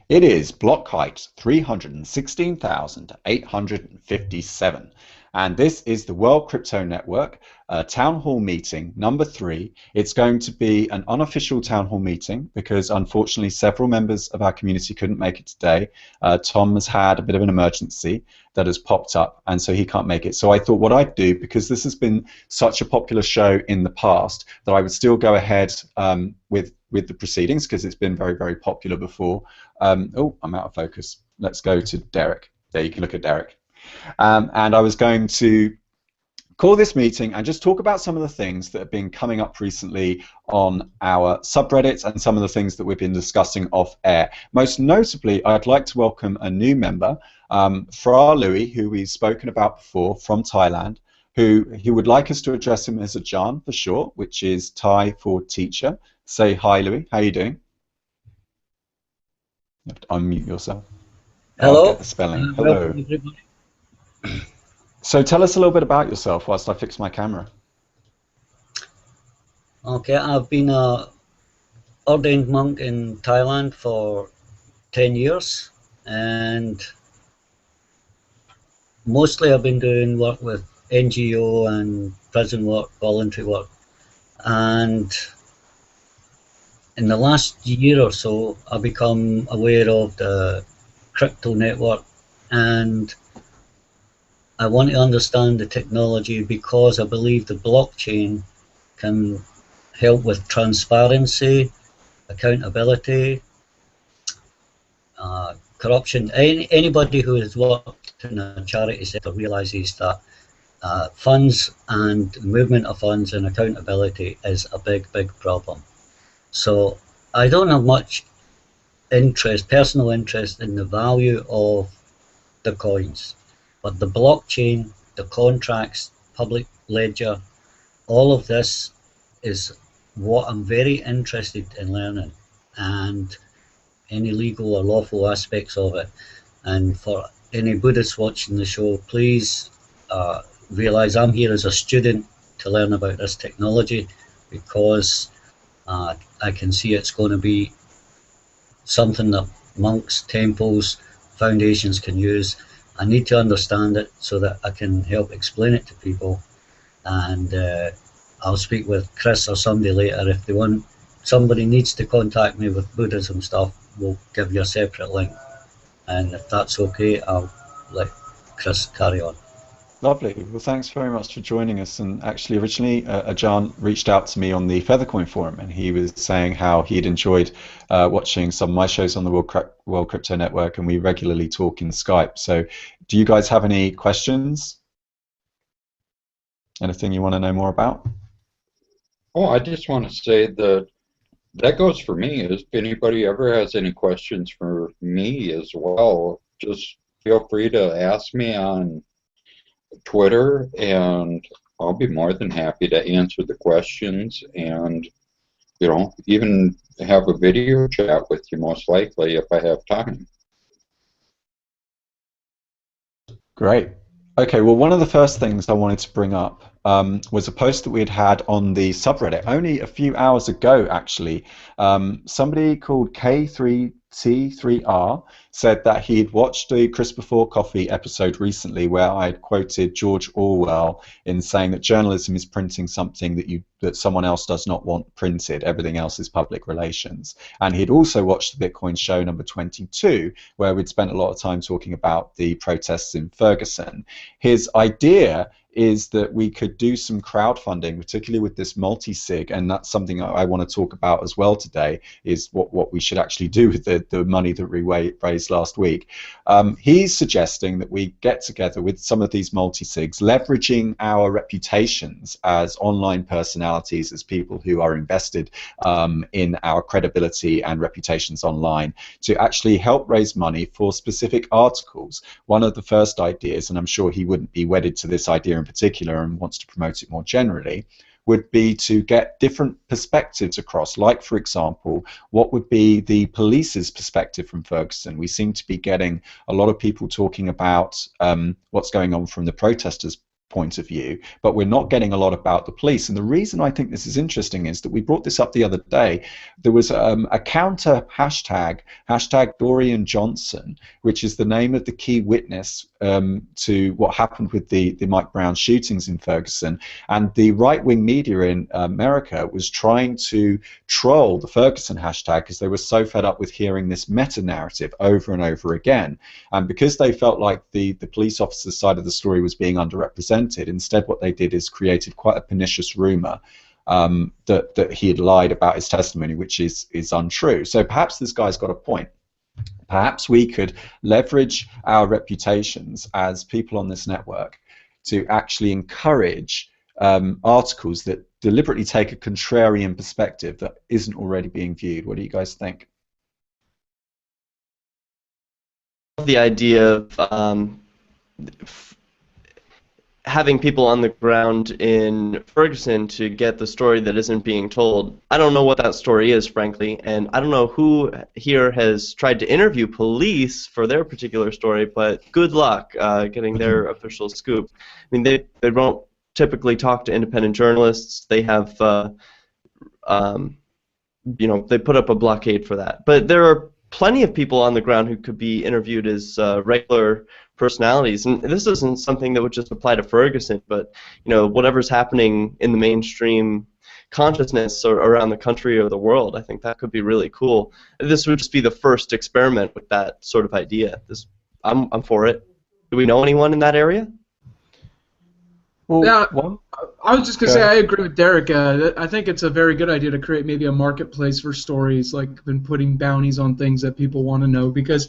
It is block height 316,857. And this is the World Crypto Network town hall meeting number 3. It's going to be an unofficial town hall meeting because unfortunately several members of our community couldn't make it today. Tom has had a bit of an emergency that has popped up, and so he can't make it. So I thought what I'd do, because this has been such a popular show in the past, that I would still go ahead with the proceedings because it's been very, very popular before. Oh, I'm out of focus. Let's go to Derek. There, you can look at Derek. And I was going to call this meeting and just talk about some of the things that have been coming up recently on our subreddits and some of the things that we've been discussing off air. Most notably, I'd like to welcome a new member, Fra Louis, who we've spoken about before, from Thailand, who he would like us to address him as a Jan for short, which is Thai for teacher. Say hi, Louis. How are you doing? You have to unmute yourself. I'll get Hello, the spelling. welcome Hello. everybody. So tell us a little bit about yourself whilst I fix my camera. Okay, I've been a ordained monk in Thailand for 10 years, and mostly I've been doing work with NGO and prison work, voluntary work. And in the last year or so, I've become aware of the crypto network, and I want to understand the technology because I believe the blockchain can help with transparency, accountability, corruption. Anybody who has worked in a charity sector realizes that funds and movement of funds and accountability is a big, big problem. So I don't have much interest, personal interest in the value of the coins. But the blockchain, the contracts, public ledger, all of this is what I'm very interested in learning, and any legal or lawful aspects of it. And for any Buddhists watching the show, please realize I'm here as a student to learn about this technology, because I can see it's going to be something that monks, temples, foundations can use. I need to understand it so that I can help explain it to people, and I'll speak with Chris or somebody later. If they want, somebody needs to contact me with Buddhism stuff, we'll give you a separate link, and if that's okay, I'll let Chris carry on. Lovely. Well, thanks very much for joining us. And actually, originally, Ajan reached out to me on the Feathercoin forum, and he was saying how he'd enjoyed watching some of my shows on the World Crypto Network, and we regularly talk in Skype. So, do you guys have any questions? Anything you want to know more about? Oh, I just want to say that that goes for me. If anybody ever has any questions for me as well, just feel free to ask me on Twitter, and I'll be more than happy to answer the questions, and even have a video chat with you, most likely, if I have time. Great. Okay, well, one of the first things I wanted to bring up was a post that we had on the subreddit only a few hours ago, actually. Somebody called K3T3R said that he'd watched the Chris Before Coffee episode recently where I quoted George Orwell in saying that journalism is printing something that someone else does not want printed. Everything else is public relations. And he'd also watched the Bitcoin show number 22, where we'd spent a lot of time talking about the protests in Ferguson. His idea is that we could do some crowdfunding, particularly with this multi-sig, and that's something I want to talk about as well today, is what we should actually do with the money that we raised last week. He's suggesting that we get together with some of these multi-sigs, leveraging our reputations as online personalities, as people who are invested in our credibility and reputations online, to actually help raise money for specific articles. One of the first ideas, and I'm sure he wouldn't be wedded to this idea in particular and wants to promote it more generally, would be to get different perspectives across. Like, for example, what would be the police's perspective from Ferguson? We seem to be getting a lot of people talking about what's going on from the protesters' point of view, but we're not getting a lot about the police. And the reason I think this is interesting is that we brought this up the other day. There was a counter hashtag, hashtag Dorian Johnson, which is the name of the key witness to what happened with the Mike Brown shootings in Ferguson. And the right-wing media in America was trying to troll the Ferguson hashtag because they were so fed up with hearing this meta-narrative over and over again. And because they felt like the police officer's side of the story was being underrepresented, instead what they did is created quite a pernicious rumor that he had lied about his testimony, which is untrue. So perhaps this guy's got a point. Perhaps we could leverage our reputations as people on this network to actually encourage articles that deliberately take a contrarian perspective that isn't already being viewed. What do you guys think? The idea of having people on the ground in Ferguson to get the story that isn't being told. I don't know what that story is, frankly, and I don't know who here has tried to interview police for their particular story, but good luck getting their official scoop. I mean, they don't typically talk to independent journalists. They have, you know, they put up a blockade for that. But there are plenty of people on the ground who could be interviewed as regular personalities, and this isn't something that would just apply to Ferguson, but you know, whatever's happening in the mainstream consciousness or around the country or the world, I think that could be really cool. This would just be the first experiment with that sort of idea. I'm for it. Do we know anyone in that area? Well, yeah, one? I was just going to say I agree with Derek. I think it's a very good idea to create maybe a marketplace for stories, like been putting bounties on things that people want to know, because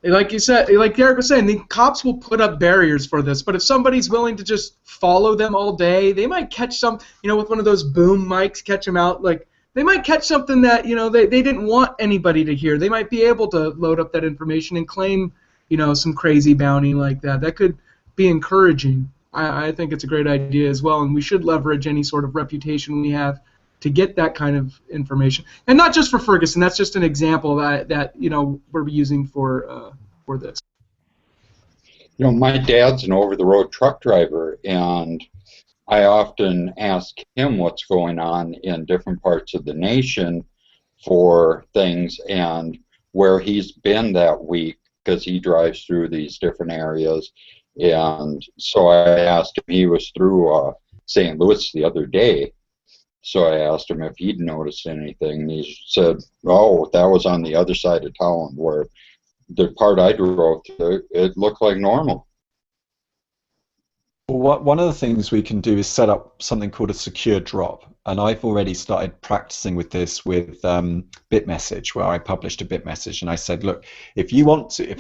like you said, like Derek was saying, the cops will put up barriers for this, but if somebody's willing to just follow them all day, they might catch some, you know, with one of those boom mics, catch them out, like, they might catch something that, you know, they didn't want anybody to hear. They might be able to load up that information and claim, you know, some crazy bounty like that. That could be encouraging. I think it's a great idea as well, and we should leverage any sort of reputation we have to get that kind of information, and not just for Ferguson. That's just an example that you know, we're using for this. You know, my dad's an over-the-road truck driver, and I often ask him what's going on in different parts of the nation for things and where he's been that week, because he drives through these different areas. And so I asked him, he was through St. Louis the other day, so I asked him if he'd noticed anything, and he said, oh, that was on the other side of town, where the part I drove through, it looked like normal. Well, one of the things we can do is set up something called a secure drop, and I've already started practicing with this with BitMessage, where I published a BitMessage, and I said, look, if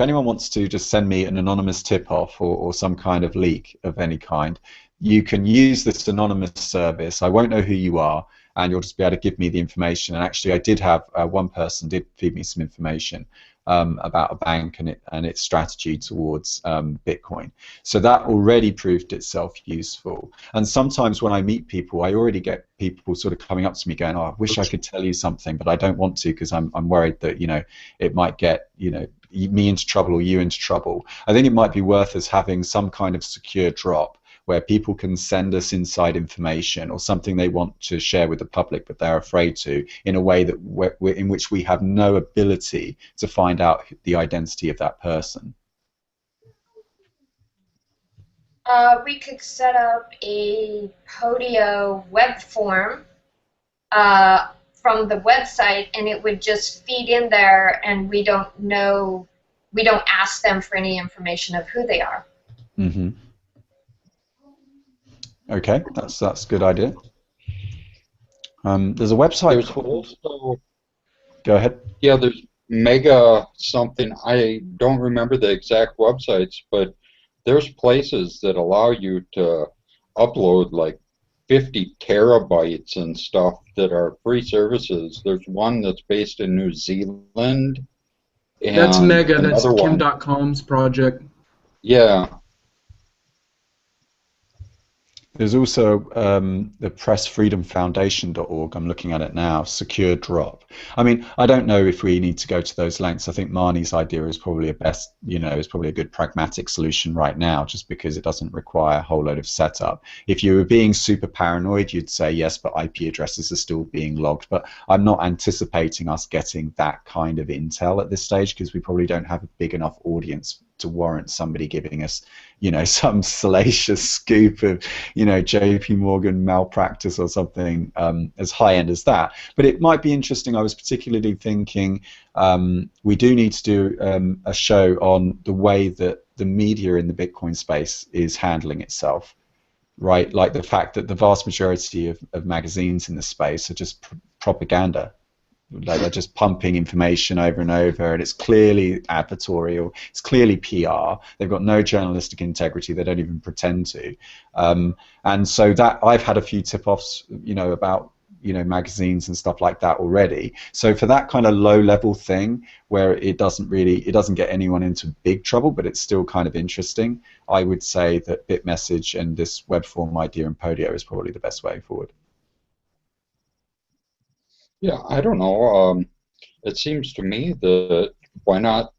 anyone wants to just send me an anonymous tip-off or some kind of leak of any kind, you can use this anonymous service. I won't know who you are, and you'll just be able to give me the information. And actually, I did have one person did feed me some information about a bank and its strategy towards Bitcoin. So that already proved itself useful. And sometimes when I meet people, I already get people sort of coming up to me going, oh, I wish I could tell you something, but I don't want to because I'm worried that, you know, it might get, you know, me into trouble or you into trouble. I think it might be worth us having some kind of secure drop where people can send us inside information or something they want to share with the public but they're afraid to, in a way that in which we have no ability to find out the identity of that person. We could set up a Podio web form from the website, and it would just feed in there, and we don't ask them for any information of who they are. Mm-hmm. Okay, that's a good idea. There's a website called... Also, go ahead. Yeah, there's Mega something. I don't remember the exact websites, but there's places that allow you to upload like 50 terabytes and stuff that are free services. There's one that's based in New Zealand. And that's Mega. That's one. Kim.com's project. Yeah. There's also the pressfreedomfoundation.org. I'm looking at it now. Secure drop. I mean, I don't know if we need to go to those lengths. I think Marnie's idea is probably is probably a good pragmatic solution right now, just because it doesn't require a whole load of setup. If you were being super paranoid, you'd say yes, but IP addresses are still being logged. But I'm not anticipating us getting that kind of intel at this stage, because we probably don't have a big enough audience to warrant somebody giving us, some salacious scoop of, JP Morgan malpractice or something as high end as that. But it might be interesting. I was particularly thinking we do need to do a show on the way that the media in the Bitcoin space is handling itself, right? Like the fact that the vast majority of magazines in the space are just propaganda. Like they're just pumping information over and over, and it's clearly advertorial, it's clearly PR. They've got no journalistic integrity. They don't even pretend to. And so that I've had a few tip-offs, about magazines and stuff like that already. So for that kind of low-level thing where it doesn't get anyone into big trouble, but it's still kind of interesting, I would say that BitMessage and this web form idea and Podio is probably the best way forward. Yeah, I don't know. It seems to me that why not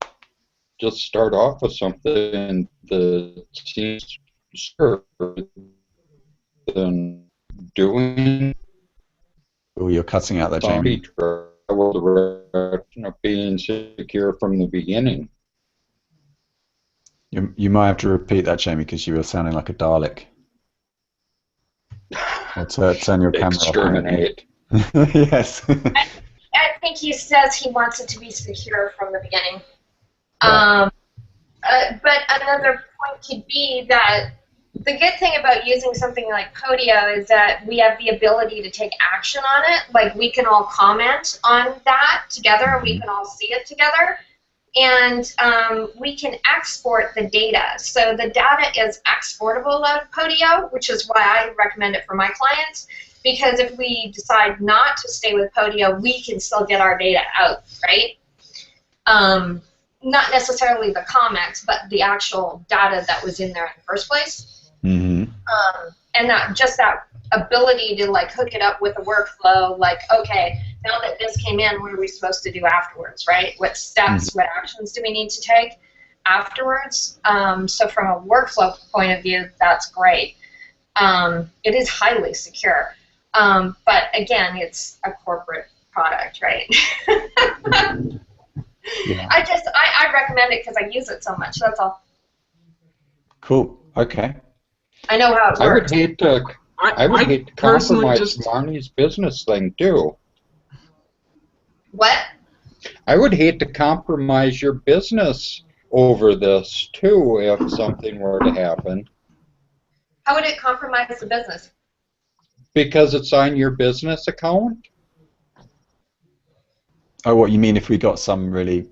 just start off with something that seems sure than doing. Oh, you're cutting out there, Jamie. The direction of being secure from the beginning. You might have to repeat that, Jamie, because you were sounding like a Dalek. Or turn your camera off. Exterminate. Yes. I think he says he wants it to be secure from the beginning. Yeah. But another point could be that the good thing about using something like Podio is that we have the ability to take action on it. Like, we can all comment on that together, and we can all see it together. And we can export the data. So the data is exportable out of Podio, which is why I recommend it for my clients. Because if we decide not to stay with Podio, we can still get our data out, right? Not necessarily the comments, but the actual data that was in there in the first place. Mm-hmm. And that ability to hook it up with a workflow, like, okay, now that this came in, what are we supposed to do afterwards, right? What steps, what actions do we need to take afterwards? So from a workflow point of view, that's great. It is highly secure. But again, it's a corporate product, right? Yeah. I recommend it because I use it so much. That's all. Cool. Okay. I know how it works. I would hate to compromise Marnie's business thing too. What? I would hate to compromise your business over this too if something were to happen. How would it compromise the business? Because it's on your business account. Oh, what you mean if we got some really,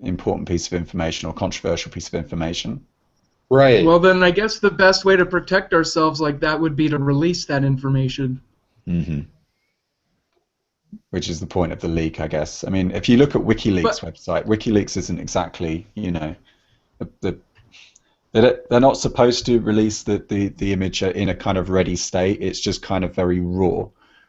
important piece of information or controversial piece of information? Right. Well, then I guess the best way to protect ourselves like that would be to release that information. Mm-hmm. Which is the point of the leak, I guess. I mean, if you look at WikiLeaks' website, WikiLeaks isn't exactly, they're not supposed to release the image in a kind of ready state. It's just kind of very raw,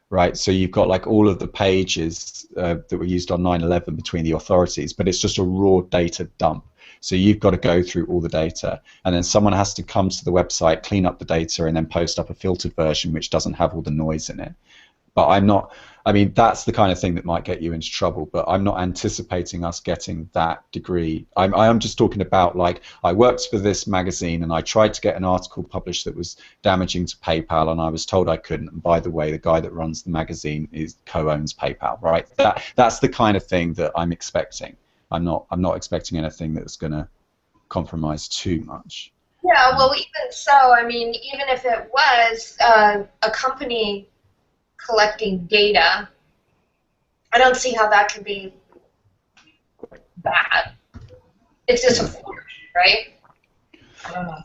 right? So you've got all of the pages that were used on 9/11 between the authorities, but it's just a raw data dump. So you've got to go through all the data, and then someone has to come to the website, clean up the data, and then post up a filtered version which doesn't have all the noise in it. But that's the kind of thing that might get you into trouble, but I'm not anticipating us getting that degree. I am just talking about, I worked for this magazine and I tried to get an article published that was damaging to PayPal, and I was told I couldn't. And by the way, the guy that runs the magazine co-owns PayPal, right? That's the kind of thing that I'm expecting. I'm not expecting anything that's going to compromise too much. Yeah, well, even so, even if it was a company collecting data, I don't see how that could be bad. It's just a form, right? I don't know.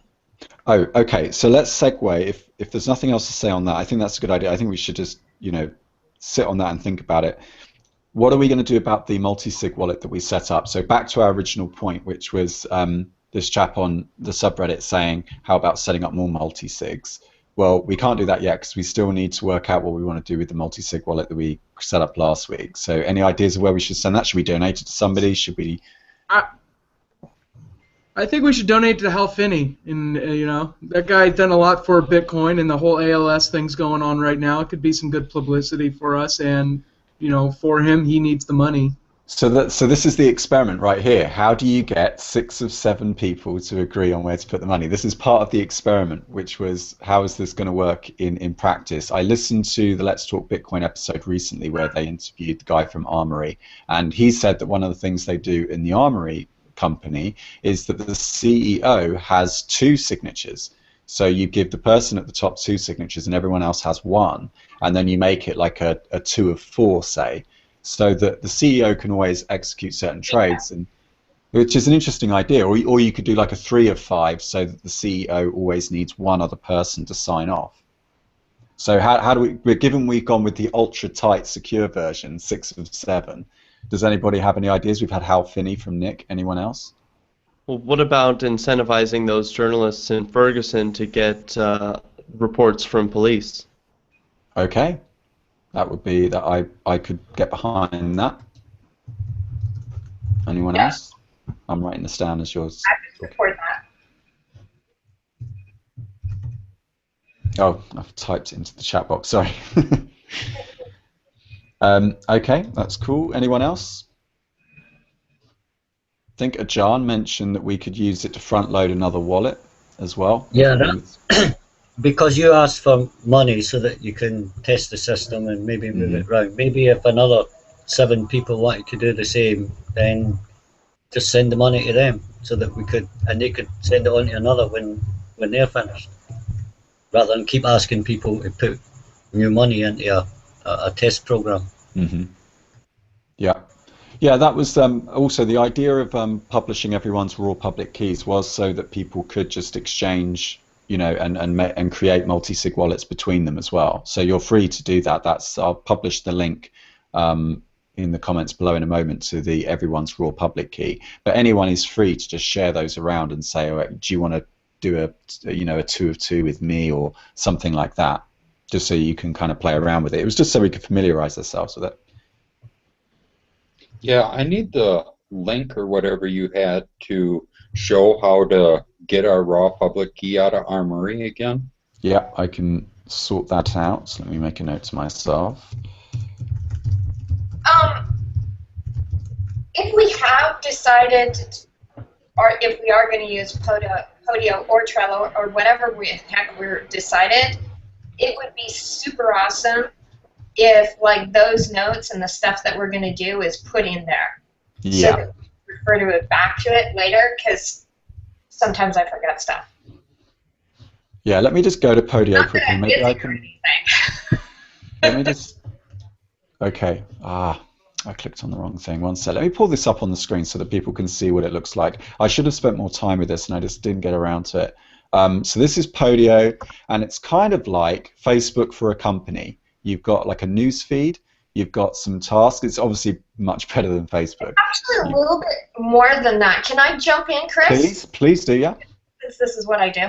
Oh, okay. So let's segue. If there's nothing else to say on that, I think that's a good idea. I think we should just, sit on that and think about it. What are we going to do about the multi-sig wallet that we set up? So back to our original point, which was this chap on the subreddit saying, how about setting up more multi-sigs? Well, we can't do that yet because we still need to work out what we want to do with the multi-sig wallet that we set up last week. So any ideas of where we should send that? Should we donate it to somebody? Should we... I think we should donate to Hal Finney. And you know, that guy done a lot for Bitcoin, and the whole ALS thing's going on right now. It could be some good publicity for us, and you know, for him, he needs the money. So this is the experiment right here. How do you get 6 of 7 people to agree on where to put the money? This is part of the experiment, which was how is this going to work in practice? I listened to the Let's Talk Bitcoin episode recently where they interviewed the guy from Armory, and he said that one of the things they do in the Armory company is that the CEO has 2 signatures. So you give the person at the top 2 signatures and everyone else has 1, and then you make it like a 2 of 4, say, so that the CEO can always execute certain trades, and which is an interesting idea. Or you could do like a 3 of 5, so that the CEO always needs 1 other person to sign off. So how do we? Given we've gone with the ultra tight secure version, 6 of 7. Does anybody have any ideas? We've had Hal Finney from Nick. Anyone else? Well, what about incentivizing those journalists in Ferguson to get reports from police? Okay. That would be that I could get behind that. Anyone else? I'm writing this down as yours. I would support that. Oh, I've typed it into the chat box. Sorry. Okay, that's cool. Anyone else? I think Ajan mentioned that we could use it to front load another wallet as well. Yeah, because you asked for money so that you can test the system and maybe move it around. Maybe if another 7 people wanted to do the same, then just send the money to them so that we could, and they could send it on to another when they're finished, rather than keep asking people to put new money into a test program. Yeah, that was also the idea of publishing everyone's raw public keys was so that people could just exchange, you know, and create multi-sig wallets between them as well. So you're free to do that. I'll publish the link in the comments below in a moment to the everyone's raw public key. But anyone is free to just share those around and say, oh, do you want to do a 2 of 2 with me or something like that, just so you can kind of play around with it. It was just so we could familiarize ourselves with it. Yeah, I need the link or whatever you had to show how to get our raw public key out of Armory again. Yeah, I can sort that out. So let me make a note to myself. If we have decided, or if we are going to use Podio or Trello or whatever we're decided, it would be super awesome if like those notes and the stuff that we're going to do is put in there. Yeah. So that we refer to it back to it later, because sometimes I forget stuff. Yeah, let me just go to Podio Not quickly. that Maybe I can. anything. Let me just. Okay. I clicked on the wrong thing. One sec. Let me pull this up on the screen so that people can see what it looks like. I should have spent more time with this, and I just didn't get around to it. So this is Podio, and it's kind of like Facebook for a company. You've got like a news feed. You've got some tasks. It's obviously much better than Facebook. Actually, a little bit more than that. Can I jump in, Chris? Please do, yeah. This is what I do.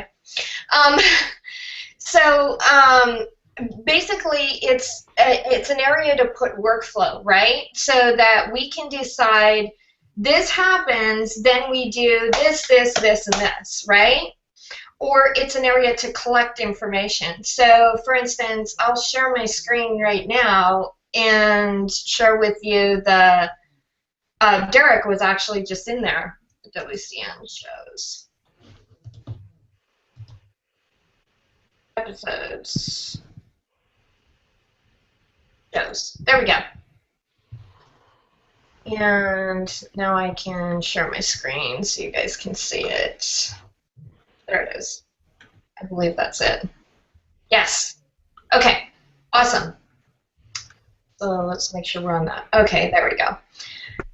Basically, it's an area to put workflow, right? So that we can decide this happens, then we do this, this, this, and this, right? Or it's an area to collect information. So, for instance, I'll share my screen right now and share with you the Derek was actually just in there. WCN shows. Episodes. Shows. There we go. And now I can share my screen so you guys can see it. There it is. I believe that's it. Yes. Okay. Awesome. So let's make sure we're on that. Okay, there we go.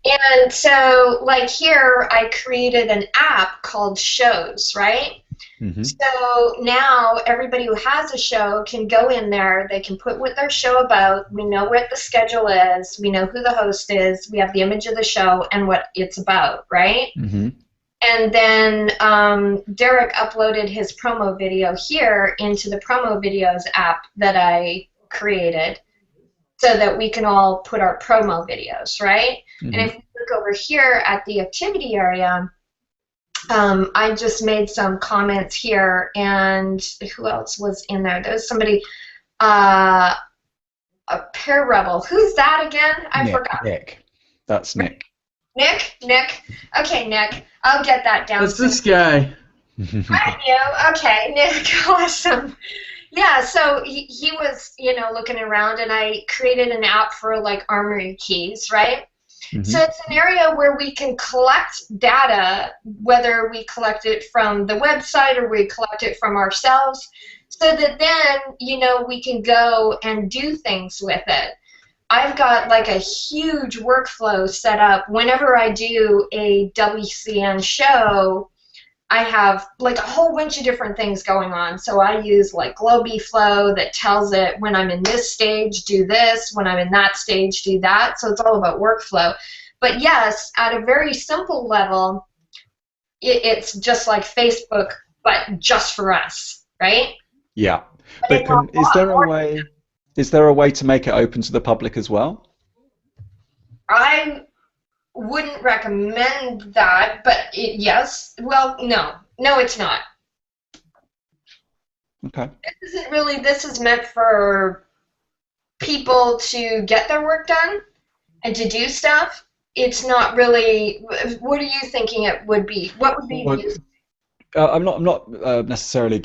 And so, like here, I created an app called Shows, right? Mm-hmm. So now everybody who has a show can go in there. They can put what their show about. We know what the schedule is. We know who the host is. We have the image of the show and what it's about, right? Mm-hmm. And then Derek uploaded his promo video here into the promo videos app that I created so that we can all put our promo videos, right? Mm-hmm. And if we look over here at the activity area, I just made some comments here, and who else was in there? There was somebody, a Pear Rebel. Who's that again? I forgot. Nick. That's Nick. Nick? Okay, Nick. I'll get that down. That's this guy. Right, you. Okay, Nick. Awesome. Yeah, so he was, looking around, and I created an app for, like, armory keys, right? Mm-hmm. So it's an area where we can collect data, whether we collect it from the website or we collect it from ourselves, so that then, we can go and do things with it. I've got like a huge workflow set up. Whenever I do a WCN show, I have like a whole bunch of different things going on. So I use like Globiflow that tells it when I'm in this stage, do this, when I'm in that stage, do that. So it's all about workflow. But yes, at a very simple level, it's just like Facebook, but just for us, right? Yeah. But is there a way to make it open to the public as well? I wouldn't recommend that, but yes. Well, no, it's not. Okay. This is meant for people to get their work done and to do stuff. It's not really. What are you thinking it would be? What would be the use? I'm not necessarily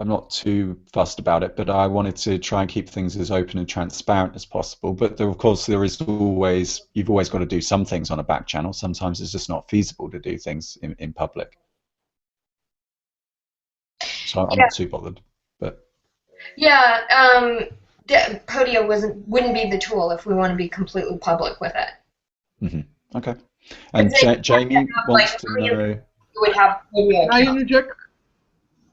I'm not too fussed about it, but I wanted to try and keep things as open and transparent as possible. But of course, you've always got to do some things on a back channel. Sometimes it's just not feasible to do things in public. So I'm not too bothered. But yeah, Podio wouldn't be the tool if we want to be completely public with it. Mm-hmm. Okay. And Jamie wants to know. You would have Podio. Can I interject?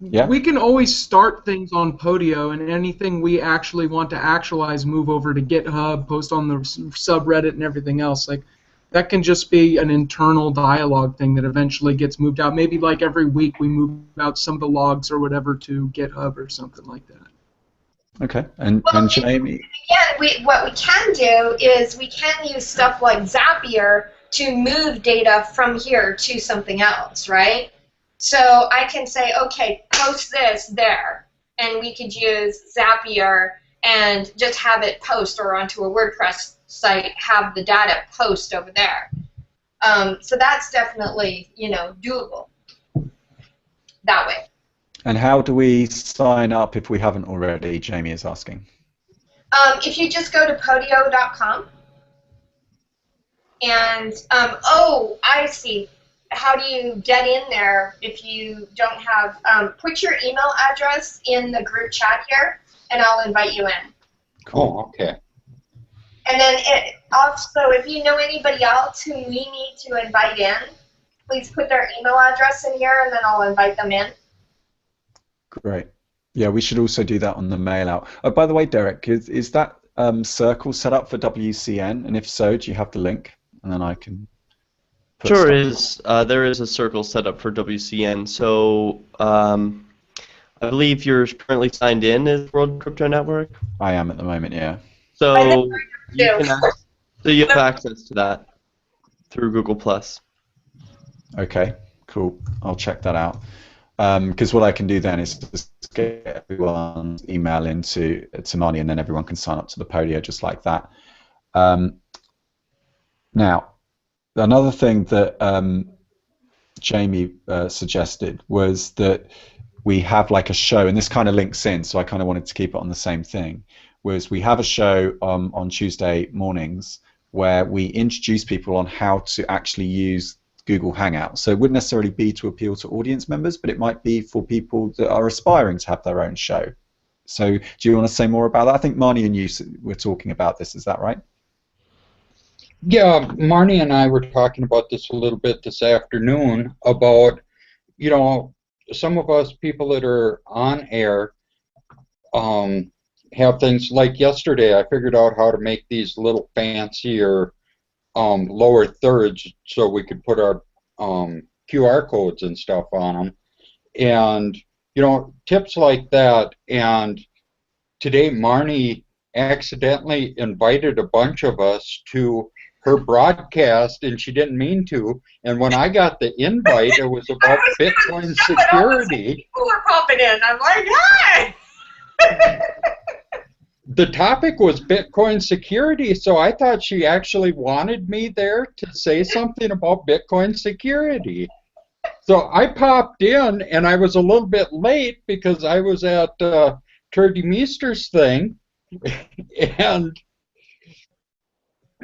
Yeah. We can always start things on Podio, and anything we actually want to actualize, move over to GitHub, post on the subreddit, and everything else. Like that can just be an internal dialogue thing that eventually gets moved out. Maybe like every week we move out some of the logs or whatever to GitHub or something like that. Okay. And Jamie. Again, what we can do is we can use stuff like Zapier to move data from here to something else, right? So I can say, okay, post this there, and we could use Zapier and just have it post, or onto a WordPress site, have the data post over there. So that's definitely, doable that way. And how do we sign up if we haven't already? Jamie is asking. If you just go to podio.com, and I see. How do you get in there if you don't have, put your email address in the group chat here, and I'll invite you in. Cool. Oh, okay. And then also, if you know anybody else who we need to invite in, please put their email address in here, and then I'll invite them in. Great. Yeah, we should also do that on the mail out. Oh, by the way, Derek, is that circle set up for WCN? And if so, do you have the link? And then I can... Sure is. There is a circle set up for WCN. So I believe you're currently signed in as World Crypto Network. I am at the moment, yeah. So you have access to that through Google+. Okay, cool. I'll check that out. Because what I can do then is just get everyone's email into Mani, and then everyone can sign up to the Podio just like that. Now, another thing that Jamie suggested was that we have like a show, and this kind of links in, so I kind of wanted to keep it on the same thing, was we have a show on Tuesday mornings where we introduce people on how to actually use Google Hangouts. So it wouldn't necessarily be to appeal to audience members, but it might be for people that are aspiring to have their own show. So do you want to say more about that? I think Marnie and you were talking about this, is that right? Yeah, Marnie and I were talking about this a little bit this afternoon about, some of us people that are on air have things like yesterday I figured out how to make these little fancier lower thirds so we could put our QR codes and stuff on them, and you know, tips like that. And today Marnie accidentally invited a bunch of us to her broadcast, and she didn't mean to. And when I got the invite, it was about Bitcoin security. People were popping in. I'm like, hi! The topic was Bitcoin security, so I thought she actually wanted me there to say something about Bitcoin security. So I popped in, and I was a little bit late because I was at Turdy Meester's thing. And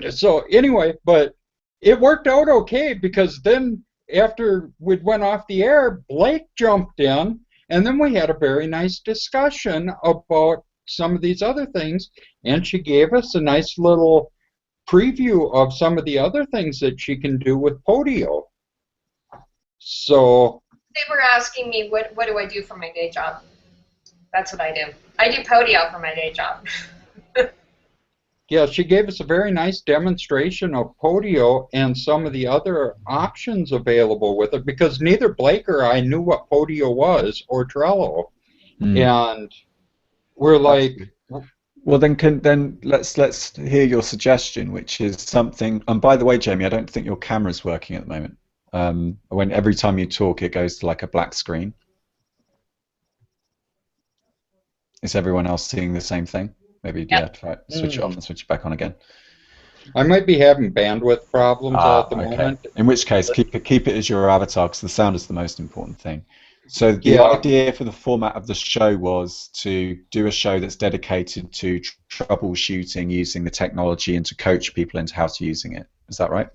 so anyway, but it worked out okay, because then after we went off the air, Blake jumped in, and then we had a very nice discussion about some of these other things, and she gave us a nice little preview of some of the other things that she can do with Podio. So They were asking me, what do I do for my day job? That's what I do. I do Podio for my day job. yeah, she gave us a very nice demonstration of Podio and some of the other options available with it, because neither Blake or I knew what Podio was or Trello. And we're like, well, then let's hear your suggestion, which is something. And by the way, Jamie, I don't think your camera's working at the moment. When every time you talk, it goes to like a black screen. Is everyone else seeing the same thing? Maybe yeah, try it, switch it off and switch it back on again. I might be having bandwidth problems at the moment. In which case, keep it as your avatar, because the sound is the most important thing. So the idea for the format of the show was to do a show that's dedicated to troubleshooting using the technology and to coach people into how to using it. Is that right?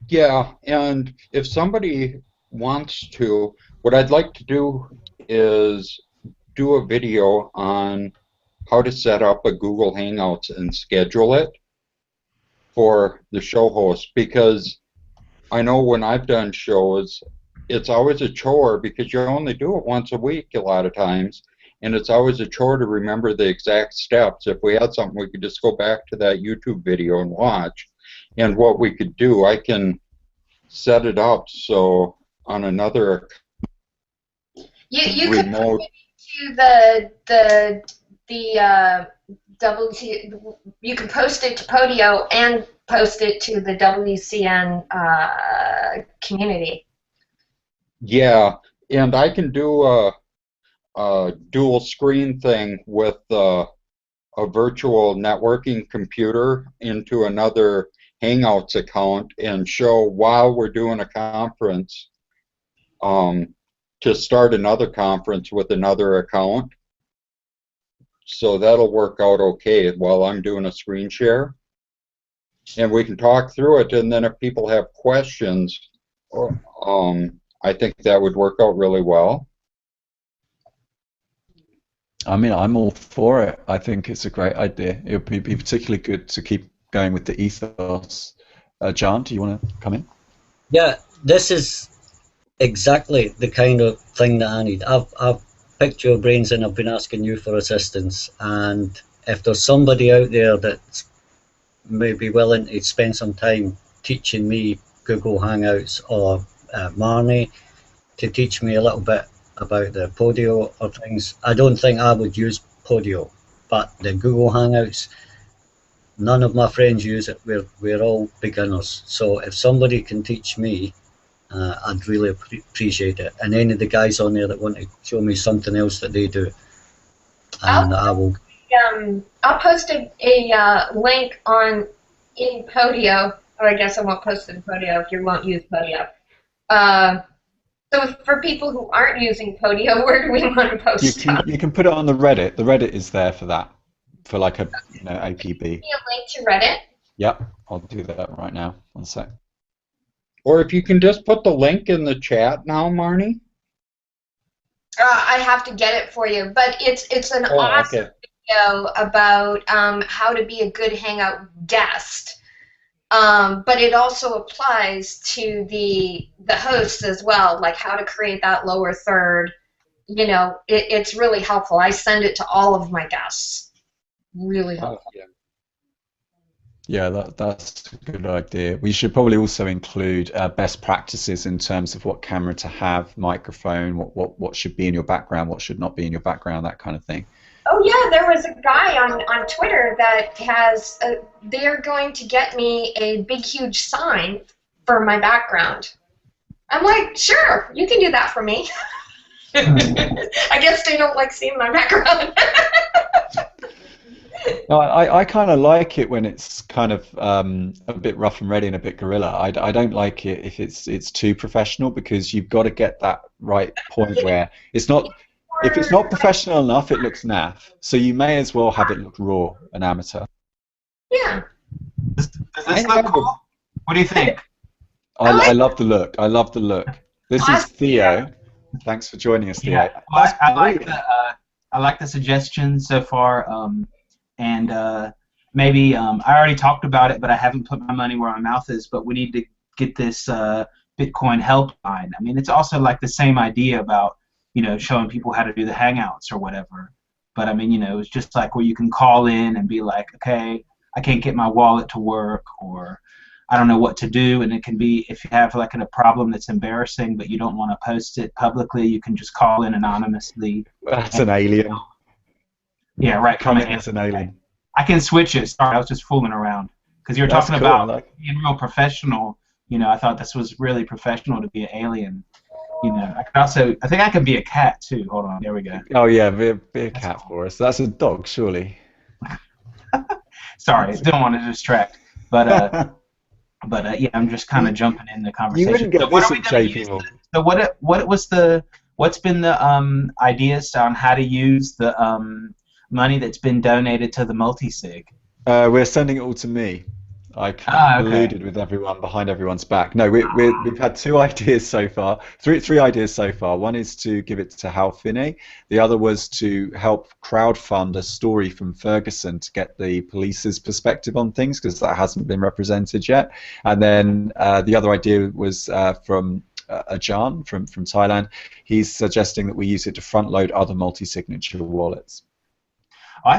Yeah, and if somebody wants to, what I'd like to do is do a video on how to set up a Google Hangouts and schedule it for the show host, because I know when I've done shows, it's always a chore because you only do it once a week a lot of times, and it's always a chore to remember the exact steps. If we had something, we could just go back to that YouTube video and watch. And what we could do, I can set it up so on another You remote. could to the you can post it to Podio and post it to the WCN community. Yeah, and I can do a dual screen thing with a virtual networking computer into another Hangouts account and show while we're doing a conference to start another conference with another account. So that'll work out okay while I'm doing a screen share. And we can talk through it, and then if people have questions, I think that would work out really well. I mean, I'm all for it. I think it's a great idea. It would be particularly good to keep going with the ethos. John, do you want to come in? Yeah, this is exactly the kind of thing that I need. I've picked your brains and I've been asking you for assistance. And if there's somebody out there that's maybe willing to spend some time teaching me Google Hangouts, or Marnie to teach me a little bit about the Podio or things, I don't think I would use Podio, but the Google Hangouts, none of my friends use it. We're all beginners. So if somebody can teach me, I'd really appreciate it. And any of the guys on there that want to show me something else that they do, and I will. I'll post a link in Podio, or I guess I won't post it in Podio if you won't use Podio. So for people who aren't using Podio, where do we want to post stuff? You can put it on the Reddit. The Reddit is there for that, for like a APB. Give me a link to Reddit. Yep, I'll do that right now. One sec. Or if you can just put the link in the chat now, Marnie. I have to get it for you, but it's an awesome video about how to be a good Hangout guest. But it also applies to the hosts as well, like how to create that lower third. You know, it's really helpful. I send it to all of my guests. Really helpful. Yeah. Yeah, that's a good idea. We should probably also include best practices in terms of what camera to have, microphone, what should be in your background, what should not be in your background, that kind of thing. Oh yeah, there was a guy on Twitter that has. They're going to get me a big huge sign for my background. I'm like, sure, you can do that for me. I guess they don't like seeing my background. No, I kind of like it when it's kind of a bit rough and ready and a bit guerrilla. I don't like it if it's too professional, because you've got to get that right point where it's not. If it's not professional enough, it looks naff. So you may as well have it look raw and amateur. Yeah. Does this look cool? What do you think? I love the look. I love the look. This is Theo. Thanks for joining us, Theo. Yeah, well, I like the suggestions so far, and maybe I already talked about it, but I haven't put my money where my mouth is. But we need to get this Bitcoin helpline. I mean, it's also like the same idea about, you know, showing people how to do the Hangouts or whatever. But I mean, you know, it's just like where you can call in and be like, okay, I can't get my wallet to work, or I don't know what to do. And it can be, if you have like a problem that's embarrassing but you don't want to post it publicly, you can just call in anonymously. That's an alien. Yeah, right. Coming as an alien. I can switch it. Sorry, I was just fooling around. Because you're That's talking cool, about like being real professional. You know, I thought this was really professional to be an alien. You know, I could also, I think I could be a cat too. Hold on, there we go. Oh yeah, be a cat for us. That's a dog, surely. Sorry, didn't want to distract. But yeah, I'm just kind of jumping in the conversation. You wouldn't get this at JP Morgan. So what's been the ideas on how to use the money that's been donated to the multisig? We're sending it all to me. I kind of colluded with everyone behind everyone's back. No, we've had two ideas so far, three ideas so far. One is to give it to Hal Finney. The other was to help crowdfund a story from Ferguson to get the police's perspective on things, because that hasn't been represented yet. And then the other idea was from Ajahn from Thailand. He's suggesting that we use it to front load other multi-signature wallets. I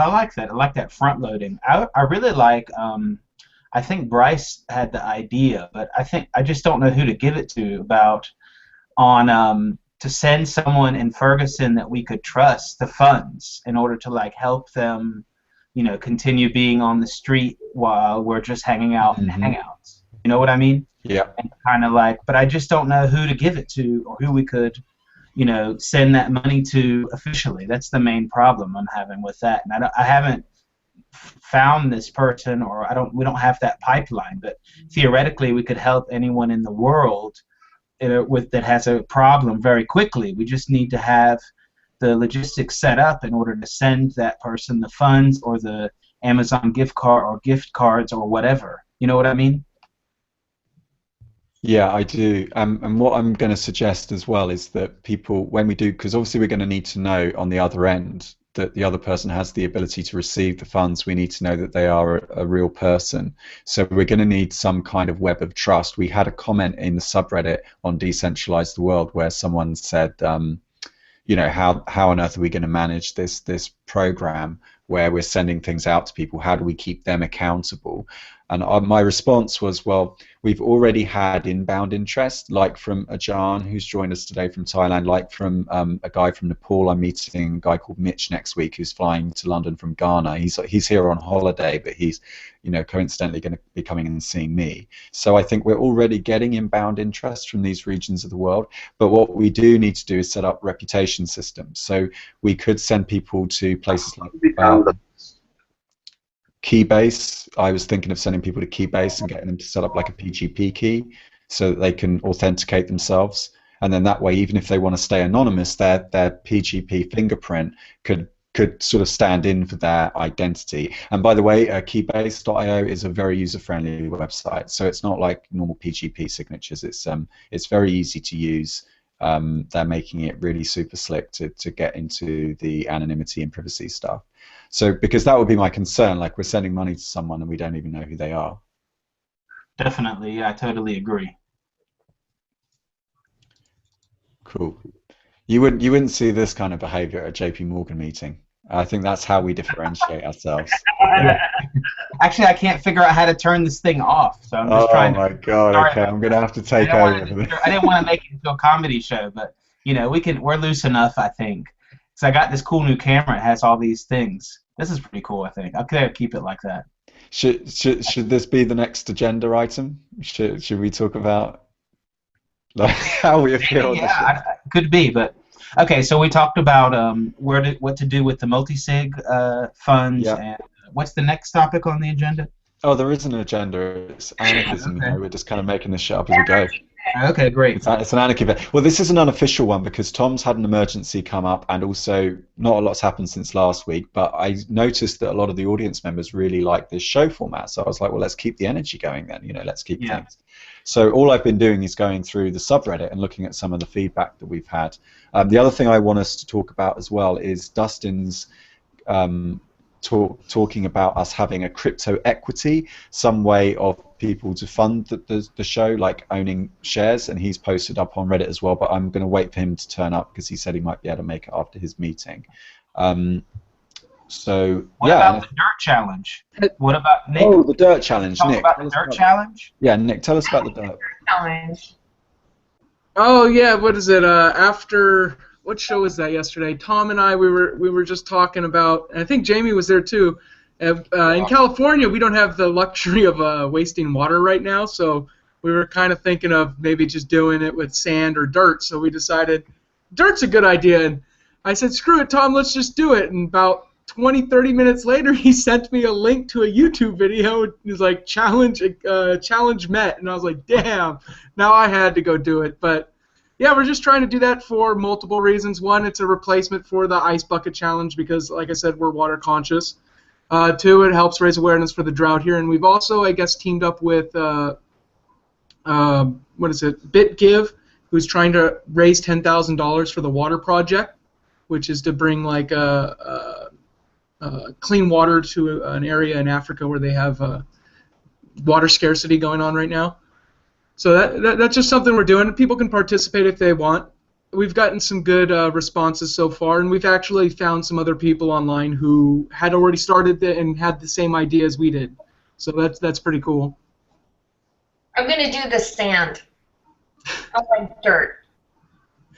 like that. I like that front loading. I really like. I think Bryce had the idea, but I just don't know who to give it to to send someone in Ferguson that we could trust the funds in order to like help them, you know, continue being on the street while we're just hanging out in Hangouts. You know what I mean? Yeah. And kind of like, but I just don't know who to give it to or who we could, you know, send that money to officially. That's the main problem I'm having with that, and I haven't found this person, or we don't have that pipeline. But theoretically, we could help anyone in the world that has a problem very quickly. We just need to have the logistics set up in order to send that person the funds or the Amazon gift card or gift cards or whatever. You know what I mean? Yeah, I do. And what I'm going to suggest as well is that people, when we do, because obviously we're going to need to know on the other end that the other person has the ability to receive the funds. We need to know that they are a real person. So we're going to need some kind of web of trust. We had a comment in the subreddit on Decentralize the World where someone said, you know, how on earth are we going to manage this program where we're sending things out to people? How do we keep them accountable? And my response was, well, we've already had inbound interest, like from Ajahn, who's joined us today from Thailand, like from a guy from Nepal. I'm meeting a guy called Mitch next week who's flying to London from Ghana. He's here on holiday, but he's, you know, coincidentally going to be coming and seeing me. So I think we're already getting inbound interest from these regions of the world. But what we do need to do is set up reputation systems. So we could send people to places like Keybase. I was thinking of sending people to Keybase and getting them to set up like a PGP key so that they can authenticate themselves. And then that way, even if they want to stay anonymous, their PGP fingerprint could sort of stand in for their identity. And by the way, Keybase.io is a very user-friendly website. So it's not like normal PGP signatures. It's very easy to use. They're making it really super slick to get into the anonymity and privacy stuff. So, because that would be my concern, like we're sending money to someone and we don't even know who they are. Definitely, yeah, I totally agree. Cool. You wouldn't see this kind of behavior at a JP Morgan meeting. I think that's how we differentiate ourselves. Actually, I can't figure out how to turn this thing off, so I'm just trying to. Oh my god! Sorry. Okay, I'm gonna have to take I over. didn't want to make it into a comedy show, but we're loose enough, I think. So I got this cool new camera. It has all these things. This is pretty cool, I think. I'll keep it like that. Should this be the next agenda item? Should we talk about like how we feel on the show? Could be, but okay. So we talked about what to do with the multi-sig funds, and what's the next topic on the agenda? Oh, there is an agenda. It's anarchism. Okay. We're just kind of making this shit up as we go. Okay, great. It's an anarchy event. Well, this is an unofficial one because Tom's had an emergency come up, and also not a lot's happened since last week. But I noticed that a lot of the audience members really like this show format, so I was like, well, let's keep the energy going then. Let's keep things. So all I've been doing is going through the subreddit and looking at some of the feedback that we've had. The other thing I want us to talk about as well is Dustin's talking about us having a crypto equity, some way of people to fund the show, like owning shares, and he's posted up on Reddit as well, but I'm going to wait for him to turn up because he said he might be able to make it after his meeting. So what about the dirt challenge? What about Nick? Oh, the dirt challenge. Talk Nick, about the dirt challenge? Yeah, Nick, tell us about the dirt challenge. Oh yeah, what is it? After what show was that yesterday? Tom and I we were just talking about, and I think Jamie was there too. In California, we don't have the luxury of wasting water right now, so we were kind of thinking of maybe just doing it with sand or dirt. So we decided dirt's a good idea, and I said, screw it, Tom, let's just do it. And about 20-30 minutes later, he sent me a link to a YouTube video. It was like challenge met, and I was like, damn, now I had to go do it. But yeah, we're just trying to do that for multiple reasons. One, it's a replacement for the ice bucket challenge because, like I said, we're water conscious. Two, it helps raise awareness for the drought here, and we've also, I guess, teamed up with BitGive, who's trying to raise $10,000 for the water project, which is to bring like clean water to an area in Africa where they have water scarcity going on right now. So that's just something we're doing. People can participate if they want. We've gotten some good responses so far, and we've actually found some other people online who had already started and had the same idea as we did. So that's pretty cool. I'm going to do the sand. I like dirt.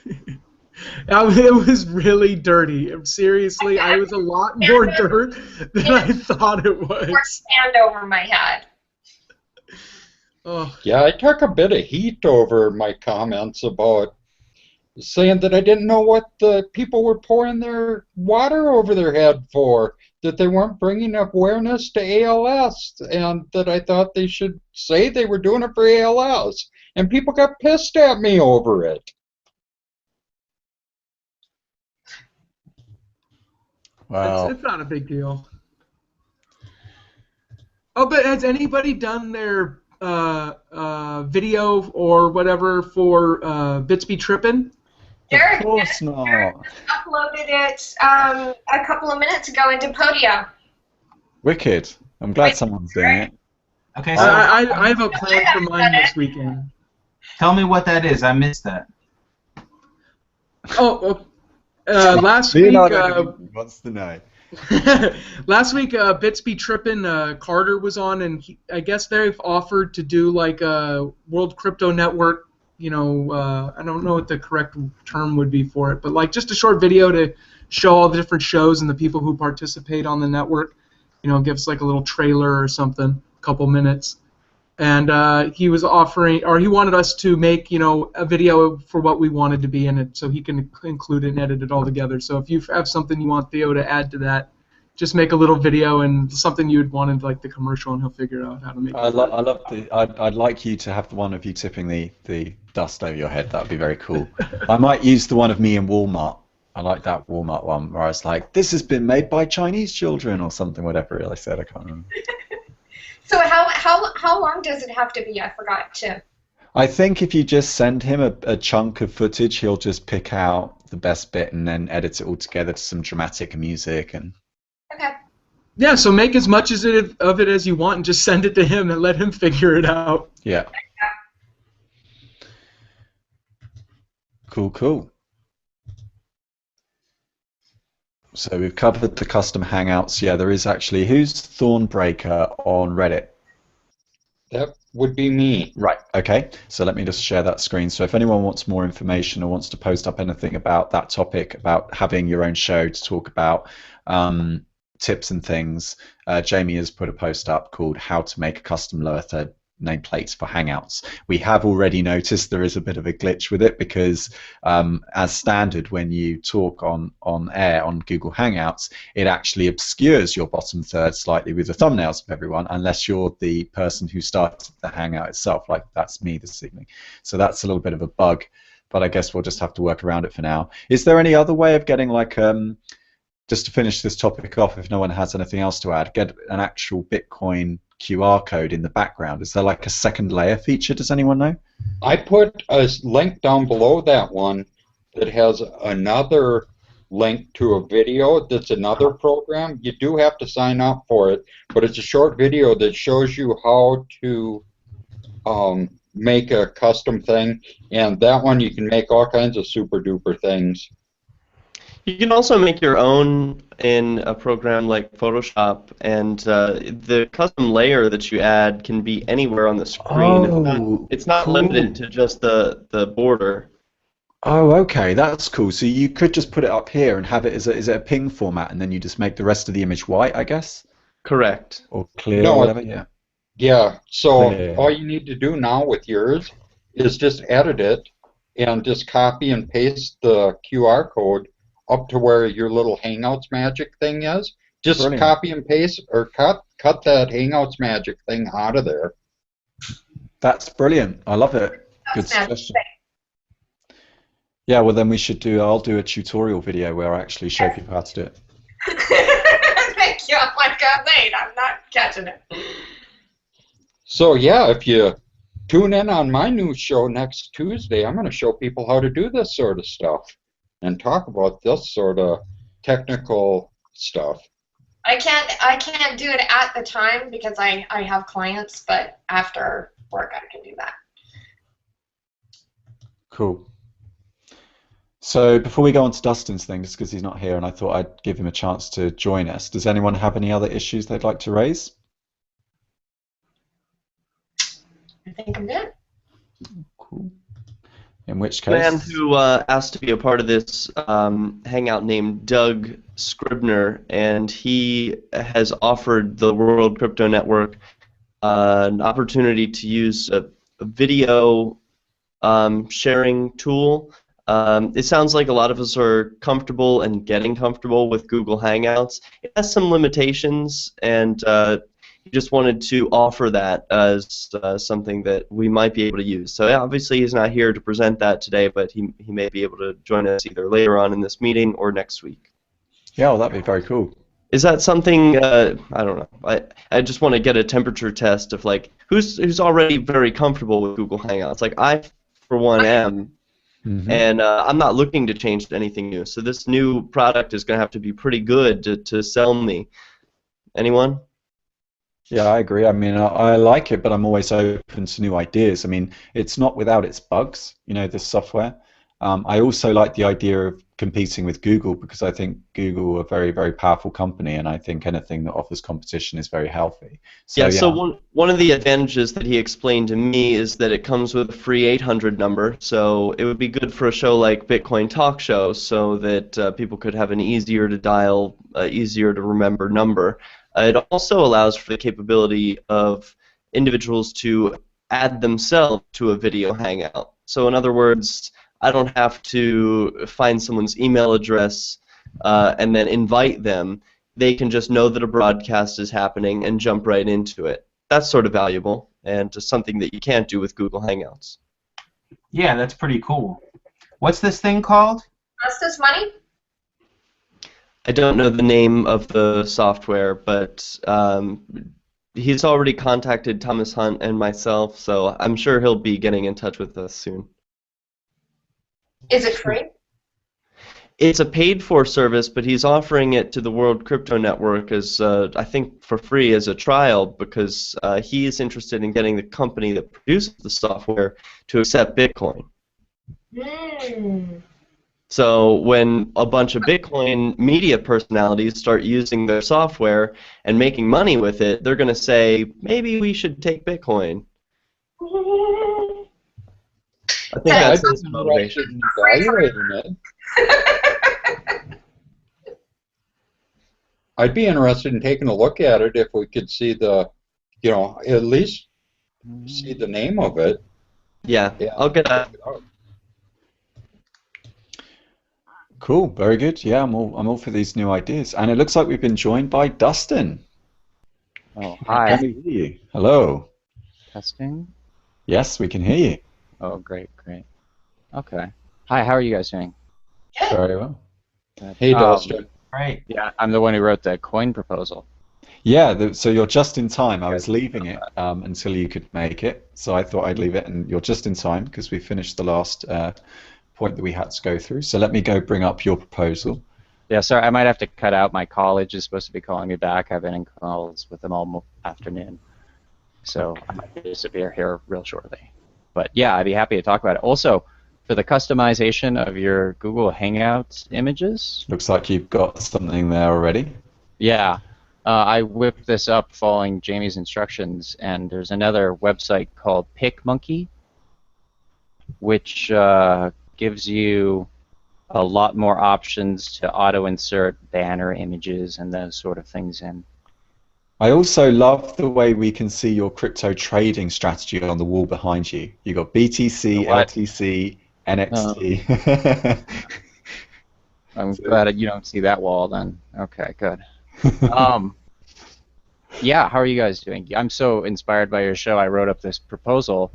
It was really dirty. Seriously, I was a lot more dirt than I thought it was. More sand over my head. Oh. Yeah, I took a bit of heat over my comments about saying that I didn't know what the people were pouring their water over their head for, that they weren't bringing awareness to ALS, and that I thought they should say they were doing it for ALS. And people got pissed at me over it. Wow. It's not a big deal. Oh, but has anybody done their video or whatever for Bits Be Trippin'? Derek, Of course not. uploaded it a couple of minutes ago into Podio. Wicked. I'm glad someone's doing it. Okay, so I have a plan for mine this weekend. Tell me what that is. I missed that. Last week. Wants to know. Last week, Bits Be Trippin', Carter was on, and I guess they've offered to do like a World Crypto Network. I don't know what the correct term would be for it, but like just a short video to show all the different shows and the people who participate on the network. Give us like a little trailer or something, a couple minutes. And he was offering, or he wanted us to make, a video for what we wanted to be in it, so he can include it and edit it all together. So if you have something you want Theo to add to that, just make a little video and something you'd want in like the commercial, and he'll figure out how to make it. I'd like you to have the one of you tipping the dust over your head. That would be very cool. I might use the one of me in Walmart. I like that Walmart one where I was like, "This has been made by Chinese children" or something. Whatever I said, I can't remember. So how long does it have to be? I forgot to. I think if you just send him a chunk of footage, he'll just pick out the best bit and then edit it all together to some dramatic music and. Okay. Yeah, so make as much of it as you want and just send it to him and let him figure it out. Yeah. Cool. So we've covered the custom Hangouts. Yeah, there is actually. Who's Thornbreaker on Reddit? That would be me. Right, okay. So let me just share that screen. So if anyone wants more information or wants to post up anything about that topic, about having your own show to talk about tips and things, Jamie has put a post up called How to Make a Custom Lower Third Nameplate for Hangouts. We have already noticed there is a bit of a glitch with it because as standard when you talk on air on Google Hangouts, it actually obscures your bottom third slightly with the thumbnails of everyone unless you're the person who started the Hangout itself, like that's me this evening. So that's a little bit of a bug, but I guess we'll just have to work around it for now. Is there any other way of getting like just to finish this topic off, if no one has anything else to add, get an actual Bitcoin QR code in the background? Is there like a second layer feature? Does anyone know? I put a link down below that one that has another link to a video that's another program. You do have to sign up for it, but it's a short video that shows you how to make a custom thing, and that one you can make all kinds of super duper things. You can also make your own in a program like Photoshop, and the custom layer that you add can be anywhere on the screen. It's not cool. limited to just the border. Oh, okay, that's cool. So you could just put it up here and have it as is it a ping format, and then you just make the rest of the image white, I guess? Correct. Or clear, No, or whatever, yeah. Yeah, so Clear. all you need to do now with yours is just edit it and just copy and paste the QR code up to where your little Hangouts magic thing is. Just Brilliant. copy and paste or cut that Hangouts magic thing out of there. That's brilliant. I love it. Good suggestion. Yeah, well then I'll do a tutorial video where I actually show people how to do it. Thank you. I'm like, wait, I'm not catching it. So yeah, if you tune in on my new show next Tuesday, I'm going to show people how to do this sort of stuff and talk about this sort of technical stuff. I can't do it at the time because I have clients, but after work I can do that. Cool. So before we go on to Dustin's thing, just because he's not here and I thought I'd give him a chance to join us, does anyone have any other issues they'd like to raise? I think I'm good. Cool. In which The man case... who asked to be a part of this hangout named Doug Scribner, and he has offered the World Crypto Network an opportunity to use a video sharing tool. It sounds like a lot of us are comfortable and getting comfortable with Google Hangouts. It has some limitations, and he just wanted to offer that as something that we might be able to use. So obviously he's not here to present that today, but he may be able to join us either later on in this meeting or next week. Yeah, well, that'd be very cool. Is that something, I don't know, I just want to get a temperature test of like, who's already very comfortable with Google Hangouts? Like I, for one, am. Mm-hmm. And I'm not looking to change to anything new. So this new product is going to have to be pretty good to sell me. Anyone? Yeah, I agree. I mean, I like it, but I'm always open to new ideas. I mean, it's not without its bugs, this software. I also like the idea of competing with Google because I think Google are a very, very powerful company, and I think anything that offers competition is very healthy. So, so one of the advantages that he explained to me is that it comes with a free 800 number, so it would be good for a show like Bitcoin Talk Show so that people could have an easier to dial, easier to remember number. It also allows for the capability of individuals to add themselves to a video hangout. So in other words, I don't have to find someone's email address and then invite them. They can just know that a broadcast is happening and jump right into it. That's sort of valuable and just something that you can't do with Google Hangouts. Yeah, that's pretty cool. What's this thing called? Cost us money? I don't know the name of the software, but he's already contacted Thomas Hunt and myself, so I'm sure he'll be getting in touch with us soon. Is it free? It's a paid-for service, but he's offering it to the World Crypto Network as, I think, for free as a trial because he is interested in getting the company that produces the software to accept Bitcoin. Mm. So when a bunch of Bitcoin media personalities start using their software and making money with it, they're going to say, maybe we should take Bitcoin. I think I'd that's be his motivation. interested in evaluating it. I'd be interested in taking a look at it if we could see the, at least see the name of it. Yeah, I'll get that. Cool, very good. Yeah, I'm all for these new ideas. And it looks like we've been joined by Dustin. Oh, hi. Can we hear you? Hello. Testing. Yes, we can hear you. Oh, great. Okay. Hi, how are you guys doing? Very well. Hey, Dustin. Great. Yeah, I'm the one who wrote the coin proposal. Yeah, so you're just in time. I was leaving it until you could make it, so I thought I'd leave it, and you're just in time because we finished the last point that we had to go through. So let me go bring up your proposal. Yeah, sorry, I might have to cut out. My college is supposed to be calling me back. I've been in calls with them all afternoon, so I might disappear here real shortly. But yeah, I'd be happy to talk about it. Also, for the customization of your Google Hangouts images. Looks like you've got something there already. Yeah. I whipped this up following Jamie's instructions, and there's another website called PicMonkey, which gives you a lot more options to auto-insert banner images and those sort of things in. I also love the way we can see your crypto trading strategy on the wall behind you. You've got BTC, LTC, NXT. I'm glad you don't see that wall then. Okay, good. Yeah, how are you guys doing? I'm so inspired by your show. I wrote up this proposal,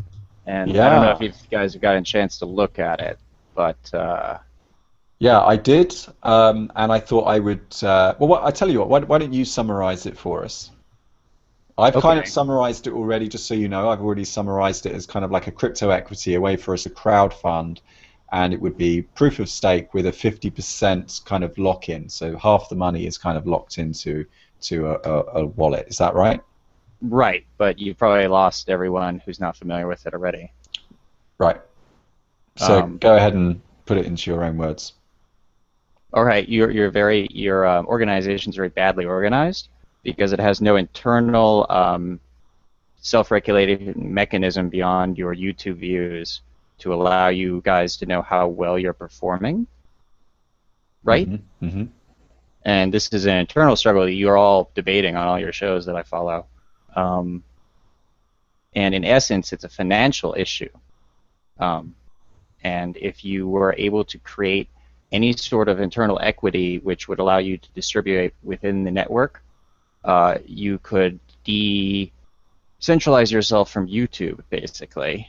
and I don't know if you guys have gotten a chance to look at it, but yeah, I did, and I thought I would. Well, I tell you what. Why don't you summarize it for us? I've kind of summarized it already, just so you know. I've already summarized it as kind of like a crypto equity, a way for us to crowdfund, and it would be proof of stake with a 50% kind of lock-in. So half the money is kind of locked into a wallet. Is that right? Right, but you've probably lost everyone who's not familiar with it already. Right. So go ahead and put it into your own words. All right, your organization's very badly organized because it has no internal self-regulating mechanism beyond your YouTube views to allow you guys to know how well you're performing. Right? Mm-hmm. Mm-hmm. And this is an internal struggle that you're all debating on all your shows that I follow. And in essence, it's a financial issue. And if you were able to create any sort of internal equity which would allow you to distribute within the network, you could decentralize yourself from YouTube, basically,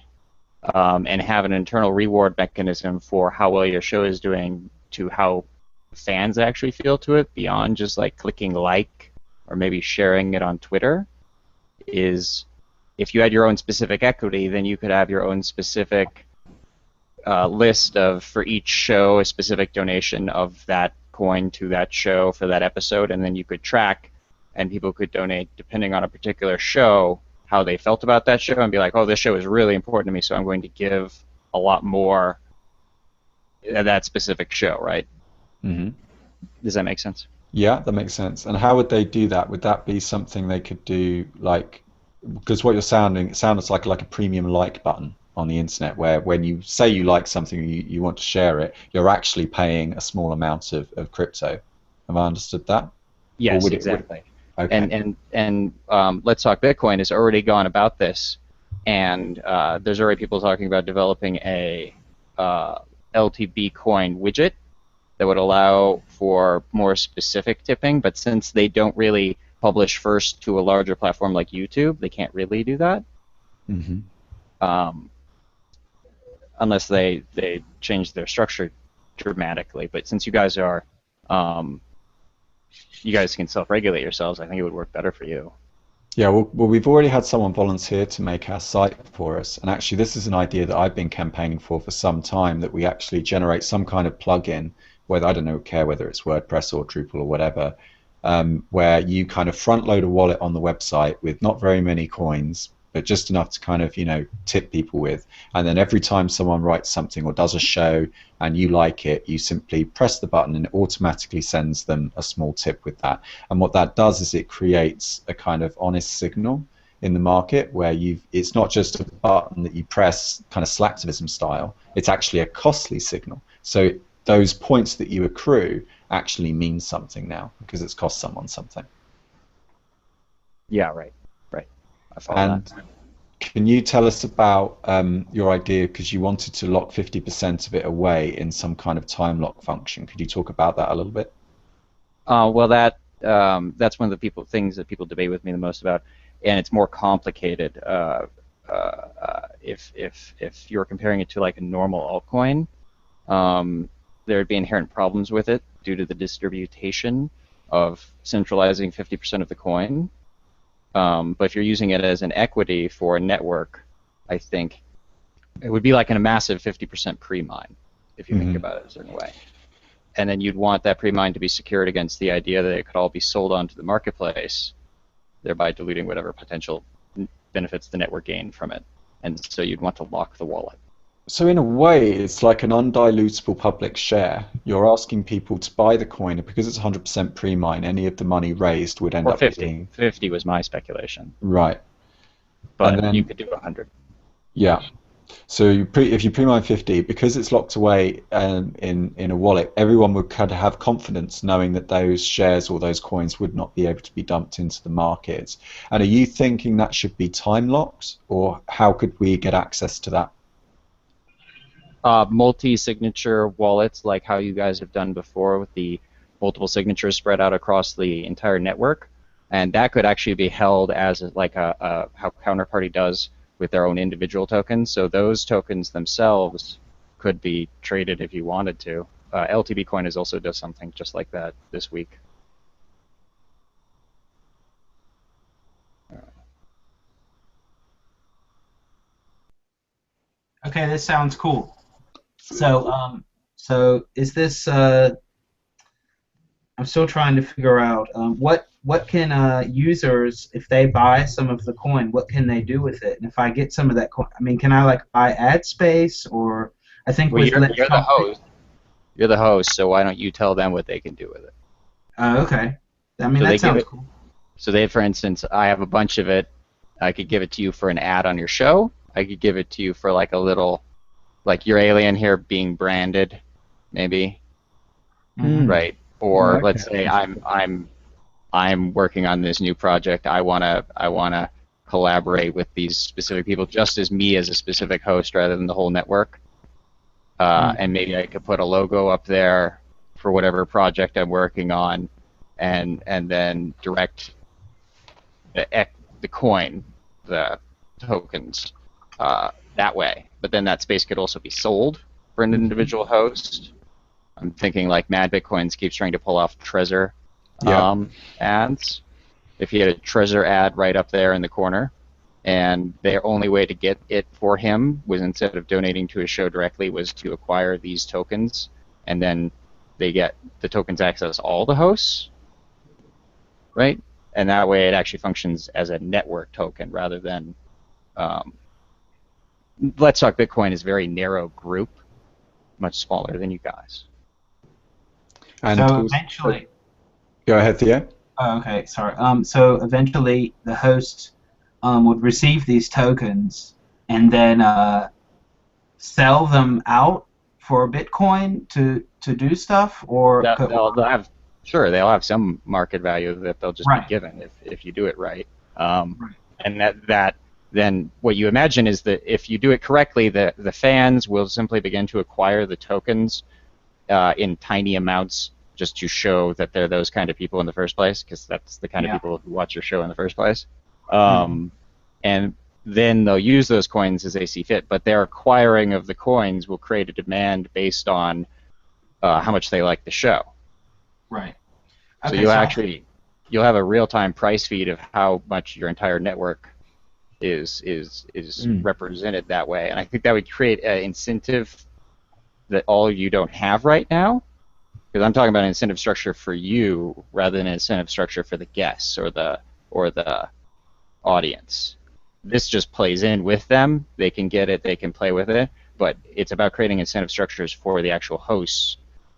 and have an internal reward mechanism for how well your show is doing to how fans actually feel to it, beyond just like clicking like or maybe sharing it on Twitter. Is if you had your own specific equity, then you could have your own specific list of, for each show, a specific donation of that coin to that show for that episode, and then you could track, and people could donate depending on a particular show, how they felt about that show, and be like, oh, this show is really important to me, so I'm going to give a lot more at that specific show, right? Mm-hmm. Does that make sense? Yeah, that makes sense. And how would they do that? Would that be something they could do, like, because what you're sounding, it sounds like a premium like button on the internet, where when you say you like something, you want to share it, you're actually paying a small amount of crypto. Have I understood that? Yes, exactly. Okay. And Let's Talk Bitcoin has already gone about this, and there's already people talking about developing a LTB coin widget that would allow for more specific tipping, but since they don't really publish first to a larger platform like YouTube, they can't really do that. Mm-hmm. Unless they change their structure dramatically. But since you guys are, you guys can self-regulate yourselves, I think it would work better for you. Yeah, well, we've already had someone volunteer to make our site for us, and actually this is an idea that I've been campaigning for some time, that we actually generate some kind of plugin, whether, I don't care whether it's WordPress or Drupal or whatever, where you kind of front load a wallet on the website with not very many coins, but just enough to kind of, tip people with. And then every time someone writes something or does a show and you like it, you simply press the button and it automatically sends them a small tip with that. And what that does is it creates a kind of honest signal in the market where it's not just a button that you press kind of slacktivism style, it's actually a costly signal. So those points that you accrue actually mean something now because it's cost someone something. Yeah, right. I follow and that. Can you tell us about your idea, because you wanted to lock 50% of it away in some kind of time lock function? Could you talk about that a little bit? Well, that's one of the things that people debate with me the most about, and it's more complicated. If you're comparing it to like a normal altcoin, there would be inherent problems with it due to the distribution of centralizing 50% of the coin. But if you're using it as an equity for a network, I think it would be like in a massive 50% pre-mine, if you think about it a certain way. And then you'd want that pre-mine to be secured against the idea that it could all be sold onto the marketplace, thereby diluting whatever potential benefits the network gain from it. And so you'd want to lock the wallet. So in a way, it's like an undilutable public share. You're asking people to buy the coin, and because it's 100% pre-mine, any of the money raised would end or up 50. being... 50 was my speculation. Right. But then, you could do 100. Yeah. So if you pre-mine 50, because it's locked away in a wallet, everyone would kind of have confidence knowing that those shares or those coins would not be able to be dumped into the market. And are you thinking that should be time locked, or how could we get access to that? Multi-signature wallets, like how you guys have done before with the multiple signatures spread out across the entire network, and that could actually be held as like how Counterparty does with their own individual tokens. So those tokens themselves could be traded if you wanted to. LTB Coin has also does something just like that this week. Okay, this sounds cool. So, so is this? I'm still trying to figure out what can users, if they buy some of the coin, what can they do with it? And if I get some of that coin, I mean, can I like buy ad space, or I think Well, with you're the host. You're the host, so why don't you tell them what they can do with it? Okay. I mean, So that sounds cool. So they, for instance, I have a bunch of it. I could give it to you for an ad on your show. I could give it to you for like a little, like your alien here being branded, maybe, right? Or Okay. let's say I'm working on this new project. I wanna collaborate with these specific people, just as me as a specific host, rather than the whole network. And maybe I could put a logo up there for whatever project I'm working on, and then direct the coin, the tokens, that way. But then that space could also be sold for an individual host. I'm thinking like Mad Bitcoins keeps trying to pull off Trezor ads. If you had a Trezor ad right up there in the corner, and their only way to get it for him was, instead of donating to his show directly, was to acquire these tokens, and then they get the tokens access all the hosts, right? And that way it actually functions as a network token rather than Let's Talk Bitcoin is a very narrow group, much smaller than you guys. And so eventually, go ahead, Theo. Oh, okay, sorry. So eventually, the host would receive these tokens and then sell them out for Bitcoin to do stuff, or they'll have some market value that they'll just be given if you do it right. And that then what you imagine is that if you do it correctly, the fans will simply begin to acquire the tokens in tiny amounts, just to show that they're those kind of people in the first place, because that's the kind of people who watch your show in the first place. And then they'll use those coins as they see fit, but their acquiring of the coins will create a demand based on how much they like the show. Right. So you'll have a real-time price feed of how much your entire network is represented that way, and I think that would create an incentive that all you don't have right now. Because I'm talking about an incentive structure for you rather than an incentive structure for the guests or the audience. this just plays in with them. They can get it, they can play with it, but it's about creating incentive structures for the actual hosts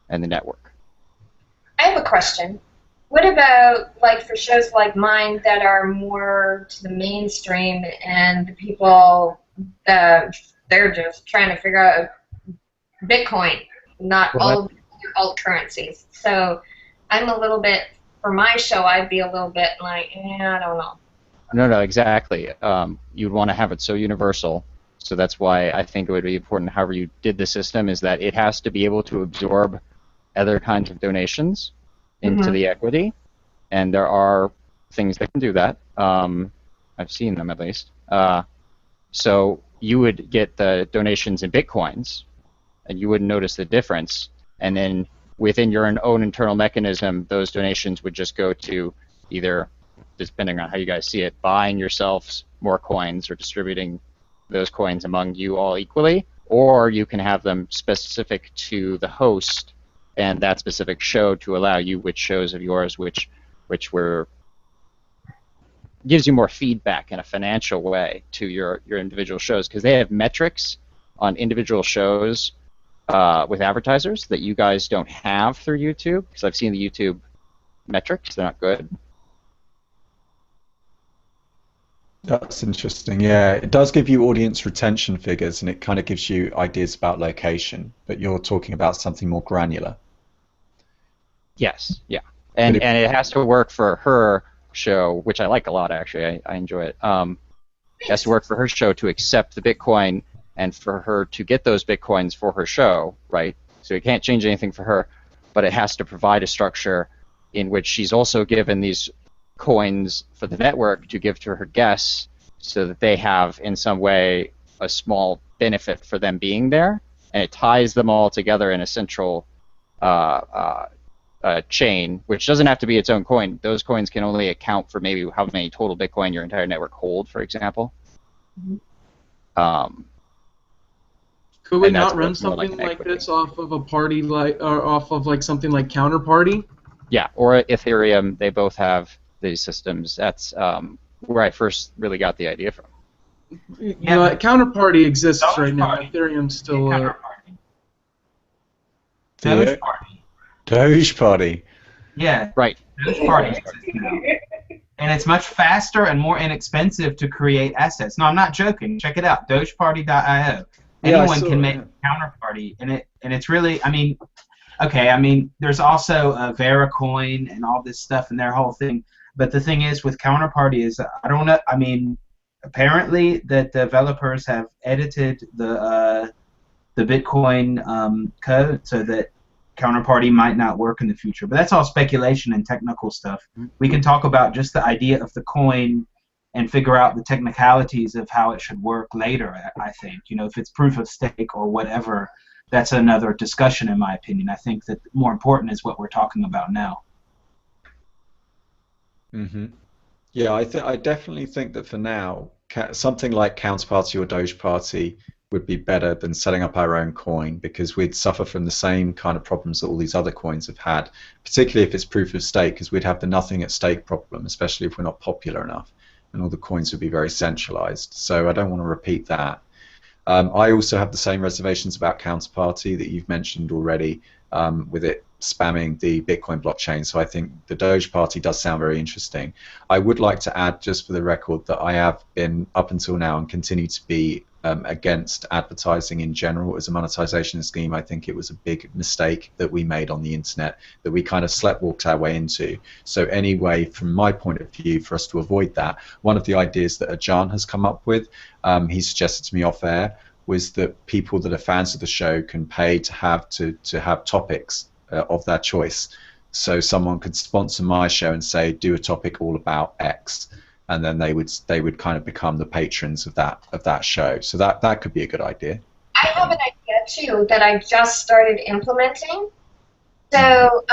and the network. I have a question. What about, like, for shows like mine that are more to the mainstream and the people that they're just trying to figure out Bitcoin, not all of the alt currencies. So I'm a little bit, for my show, I'd be a little bit like, I don't know. No, exactly. You'd want to have it so universal. So that's why I think it would be important, however you did the system, is that it has to be able to absorb other kinds of donations into the equity. And there are things that can do that. I've seen them, at least. So you would get the donations in Bitcoins, and you wouldn't notice the difference. And then within your own internal mechanism, those donations would just go to either, depending on how you guys see it, buying yourselves more coins or distributing those coins among you all equally, or you can have them specific to the host and that specific show to allow you which shows of yours which were gives you more feedback in a financial way to your individual shows, because they have metrics on individual shows with advertisers that you guys don't have through YouTube, because I've seen the YouTube metrics, they're not good. That's interesting. Yeah, it does give you audience retention figures, and it kind of gives you ideas about location, but you're talking about something more granular. Yes, yeah. And it has to work for her show, which I like a lot, actually. I enjoy it. It has to work for her show to accept the Bitcoin and for her to get those Bitcoins for her show, right? So it can't change anything for her, but it has to provide a structure in which she's also given these coins for the network to give to her guests so that they have, in some way, a small benefit for them being there, and it ties them all together in a central chain, which doesn't have to be its own coin. Those coins can only account for maybe how many total Bitcoin your entire network hold, for example. Could we not run something like this off of a party, or off of like something like Counterparty? Yeah, or Ethereum. They both have these systems. That's where I first really got the idea from. Yeah, Counterparty exists right now. Ethereum's still. Doge Party. Doge Party. Yeah. Right. Doge Party exists now. And it's much faster and more inexpensive to create assets. No, I'm not joking. Check it out. DogeParty.io. Anyone can make a counterparty, and it's really, I mean, there's also Veracoin and all this stuff and their whole thing. But the thing is with Counterparty is, I don't know, I mean, apparently the developers have edited the Bitcoin code so that Counterparty might not work in the future. But that's all speculation and technical stuff. We can talk about just the idea of the coin and figure out the technicalities of how it should work later, I think. You know, if it's proof of stake or whatever, that's another discussion in my opinion. I think that more important is what we're talking about now. Yeah, I definitely think that for now, something like Counterparty or Doge Party would be better than setting up our own coin, because we'd suffer from the same kind of problems that all these other coins have had, particularly if it's proof of stake, because we'd have the nothing at stake problem, especially if we're not popular enough, and all the coins would be very centralized. So I don't want to repeat that. I also have the same reservations about Counterparty that you've mentioned already, with it spamming the Bitcoin blockchain. So I think the Doge Party does sound very interesting. I would like to add, just for the record, that I have been, up until now, and continue to be against advertising in general as a monetization scheme. I think it was a big mistake that we made on the internet, that we kind of sleptwalked our way into. So anyway, from my point of view, for us to avoid that, one of the ideas that Ajan has come up with, he suggested to me off air, was that people that are fans of the show can pay to have topics of their choice. So someone could sponsor my show and say, do a topic all about X, and then they would kind of become the patrons of that show. So that could be a good idea. I have an idea too that I just started implementing. So,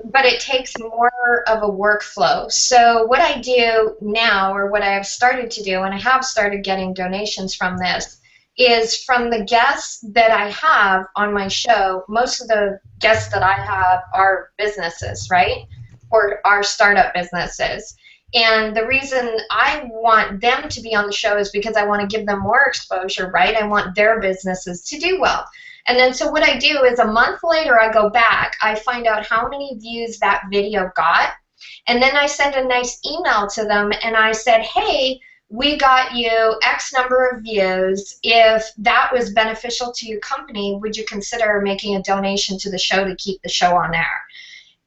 but it takes more of a workflow. So what I do now, or what I have started to do, and I have started getting donations from this, is from the guests that I have on my show. Most of the guests that I have are businesses, right? Or are startup businesses. And the reason I want them to be on the show is because I want to give them more exposure, right? I want their businesses to do well. And then so what I do is a month later I go back, I find out how many views that video got, and then I send a nice email to them and I said, hey, we got you X number of views. If that was beneficial to your company, would you consider making a donation to the show to keep the show on air?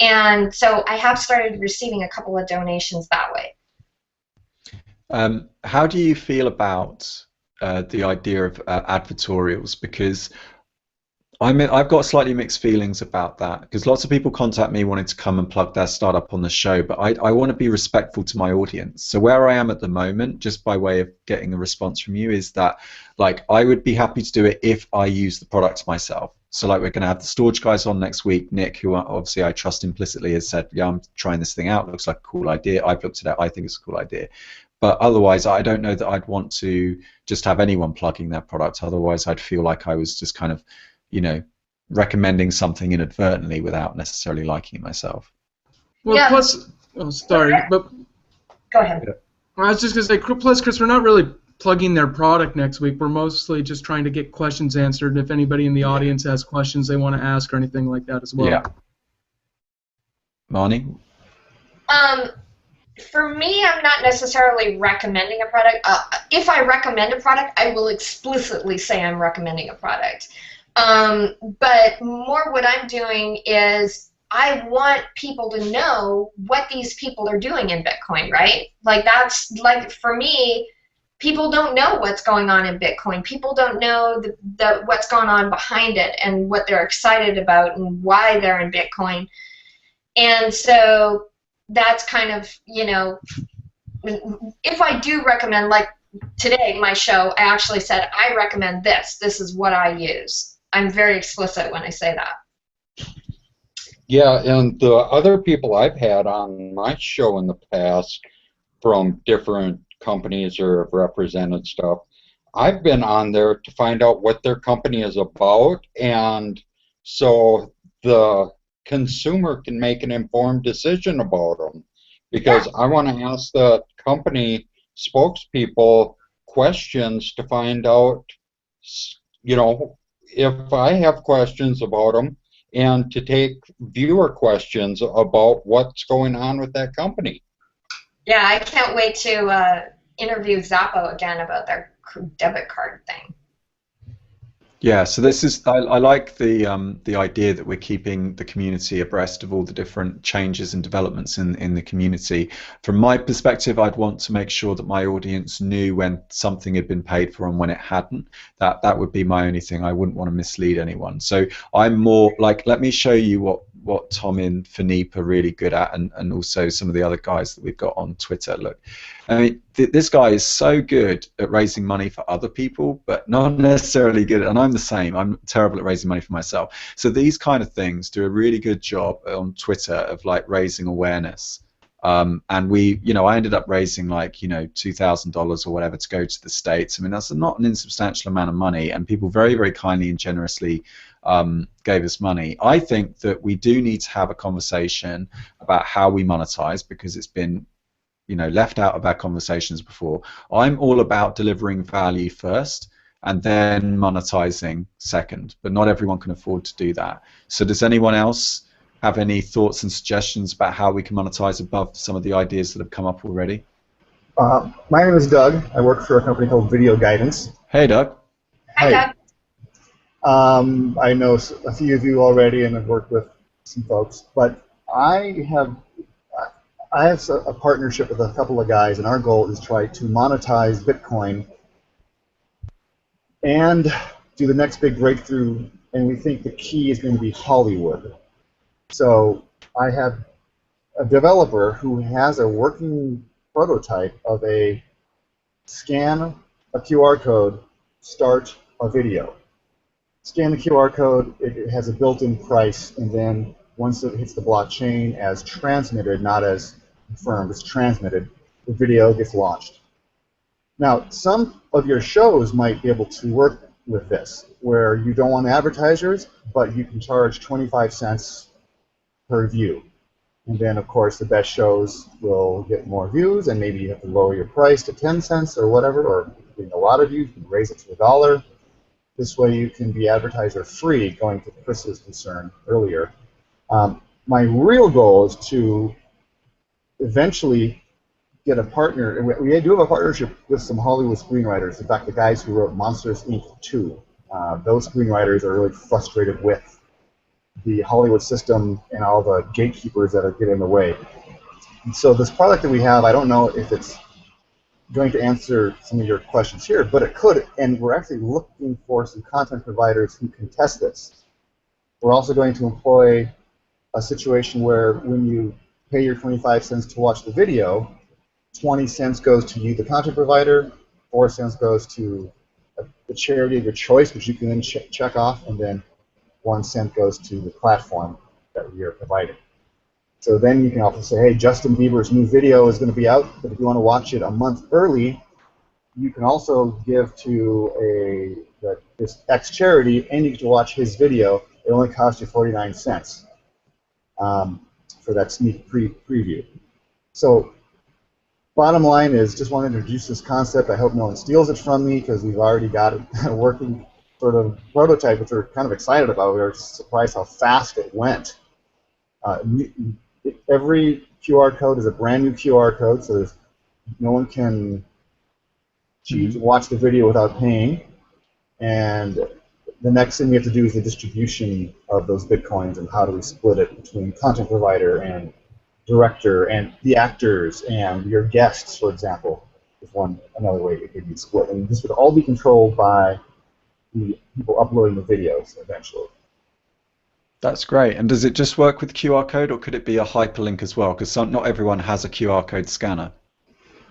And so I have started receiving a couple of donations that way. How do you feel about the idea of advertorials? Because I've got slightly mixed feelings about that, because lots of people contact me wanting to come and plug their startup on the show, but I want to be respectful to my audience. So where I am at the moment, just by way of getting a response from you, is that like I would be happy to do it if I use the products myself. So like we're going to have the storage guys on next week. Nick, who obviously I trust implicitly, has said, yeah, I'm trying this thing out. Looks like a cool idea. I've looked at it. I think it's a cool idea. But otherwise, I don't know that I'd want to just have anyone plugging their product. Otherwise, I'd feel like I was just kind of, you know, recommending something inadvertently without necessarily liking it myself. Well, Yeah. plus, oh, sorry, but Go ahead. I was just going to say, plus, Chris, we're not really plugging their product next week. We're mostly just trying to get questions answered. If anybody in the audience has questions they want to ask or anything like that as well. Yeah. Marnie? For me, I'm not necessarily recommending a product. If I recommend a product, I will explicitly say I'm recommending a product. But more what I'm doing is I want people to know what these people are doing in Bitcoin, right? Like that's, like for me, people don't know what's going on in Bitcoin. People don't know what's going on behind it and what they're excited about and why they're in Bitcoin. And so that's kind of, you know, if I do recommend, like today, my show, I actually said, I recommend this. This is what I use. I'm very explicit when I say that. Yeah, and the other people I've had on my show in the past from different companies or have represented stuff, I've been on there to find out what their company is about, and so the consumer can make an informed decision about them. Because I want to ask the company spokespeople questions to find out, you know, if I have questions about them, and to take viewer questions about what's going on with that company. Yeah, I can't wait to interview Zappo again about their debit card thing. Yeah, so this is I like the idea that we're keeping the community abreast of all the different changes and developments in the community. From my perspective, I'd want to make sure that my audience knew when something had been paid for and when it hadn't. That would be my only thing. I wouldn't want to mislead anyone. So I'm more like, let me show you what Tom and Philippe are really good at, and also some of the other guys that we've got on Twitter. Look, I mean, this guy is so good at raising money for other people, but not necessarily good. And I'm the same. I'm terrible at raising money for myself. So these kind of things do a really good job on Twitter of like raising awareness. And we, you know, I ended up raising like, you know, $2,000 or whatever to go to the States. I mean, that's not an insubstantial amount of money, and people very, very kindly and generously gave us money. I think that we do need to have a conversation about how we monetize, because it's been, you know, left out of our conversations before. I'm all about delivering value first and then monetizing second, but not everyone can afford to do that. So does anyone else have any thoughts and suggestions about how we can monetize above some of the ideas that have come up already? My name is Doug. I work for a company called Video Guidance. Hey, Doug. Hi, Doug. I know a few of you already, and I've worked with some folks, but I have a partnership with a couple of guys, and our goal is to try to monetize Bitcoin and do the next big breakthrough, and we think the key is going to be Hollywood. So I have a developer who has a working prototype of a scan a QR code, start a video. Scan the QR code, it has a built-in price, and then once it hits the blockchain as transmitted, not as confirmed, it's transmitted, the video gets launched. Now, some of your shows might be able to work with this, where you don't want advertisers, but you can charge 25 cents per view. And then, of course, the best shows will get more views, and maybe you have to lower your price to 10 cents or whatever, or getting a lot of views, you can raise it to $1. This way you can be advertiser free, going to Chris's concern earlier. My real goal is to eventually get a partner. We do have a partnership with some Hollywood screenwriters. In fact, the guys who wrote Monsters, Inc. 2, those screenwriters are really frustrated with the Hollywood system and all the gatekeepers that are getting in the way. And so this product that we have, I don't know if it's going to answer some of your questions here, but it could, and we're actually looking for some content providers who can test this. We're also going to employ a situation where when you pay your 25 cents to watch the video, 20 cents goes to you, the content provider, 4 cents goes to the charity of your choice, which you can then check off, and then 1 cent goes to the platform that we are providing. So then you can also say, hey, Justin Bieber's new video is going to be out, but if you want to watch it a month early, you can also give to this X charity, and you get to watch his video. It only costs you 49 cents for that sneak preview. So bottom line is, just want to introduce this concept. I hope no one steals it from me, because we've already got it working sort of prototype, which we're kind of excited about. We were surprised how fast it went. Every QR code is a brand new QR code, so no one can choose to watch the video without paying. And the next thing we have to do is the distribution of those Bitcoins, and how do we split it between content provider and director and the actors and your guests, for example, is another way it could be split. And this would all be controlled by the people uploading the videos eventually. That's great. And does it just work with QR code, or could it be a hyperlink as well? Because not everyone has a QR code scanner.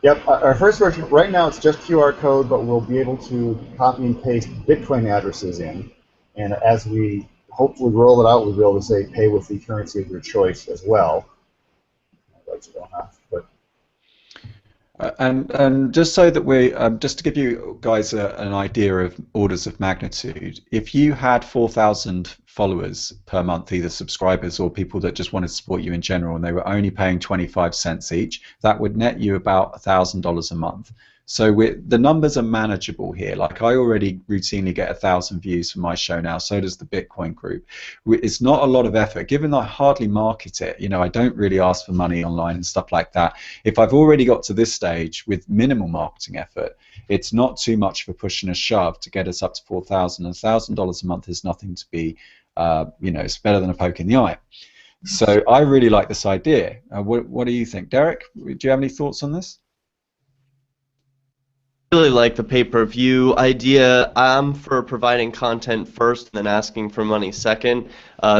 Yep. Our first version, right now it's just QR code, but we'll be able to copy and paste Bitcoin addresses in. And as we hopefully roll it out, we'll be able to say pay with the currency of your choice as well. And just so that we, just to give you guys an idea of orders of magnitude, if you had 4,000 followers per month, either subscribers or people that just wanted to support you in general, and they were only paying 25 cents each, that would net you about $1,000 a month. So the numbers are manageable here. Like, I already routinely get 1,000 views for my show now. So does the Bitcoin group. It's not a lot of effort. Given I hardly market it, I don't really ask for money online and stuff like that. If I've already got to this stage with minimal marketing effort, it's not too much of a push and a shove to get us up to 4,000. $1,000 a month is nothing to be, it's better than a poke in the eye. So I really like this idea. What do you think, Derek? Do you have any thoughts on this? Really like the pay-per-view idea. I'm for providing content first and then asking for money second.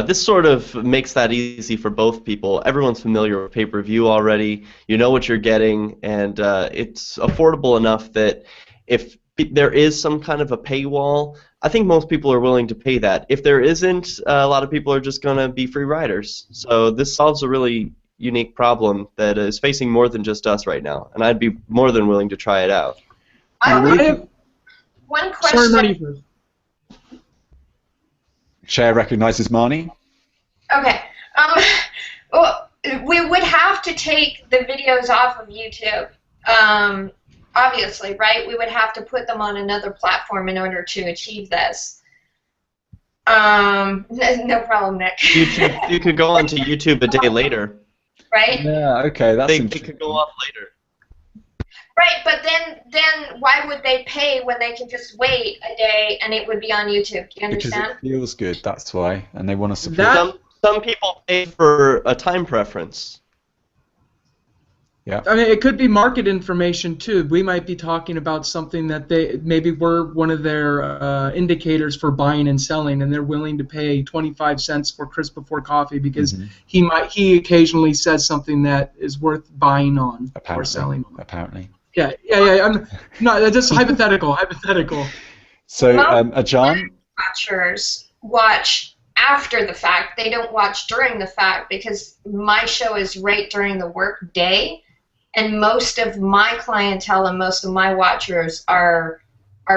This sort of makes that easy for both people. Everyone's familiar with pay-per-view already. You know what you're getting, and it's affordable enough that if there is some kind of a paywall, I think most people are willing to pay that. If there isn't, a lot of people are just going to be free riders. So this solves a really unique problem that is facing more than just us right now, and I'd be more than willing to try it out. I have one question. Sorry, Marnie first. Chair recognizes Marnie. Okay. Well, we would have to take the videos off of YouTube, obviously, right? We would have to put them on another platform in order to achieve this. No problem, Nick. You could go onto YouTube a day later. Right? Yeah, okay, that's interesting. They could go off later. Right, but then why would they pay when they can just wait a day and it would be on YouTube? Do you understand? Because it feels good, that's why, and they want to support. Some people pay for a time preference. Yeah. I mean, it could be market information too. We might be talking about something that maybe we're one of their indicators for buying and selling, and they're willing to pay 25 cents for Chris Before Coffee because he occasionally says something that is worth buying on or selling on. Apparently. Yeah. I'm not just hypothetical. So, John? Watchers watch after the fact. They don't watch during the fact because my show is right during the work day, and most of my clientele and most of my watchers are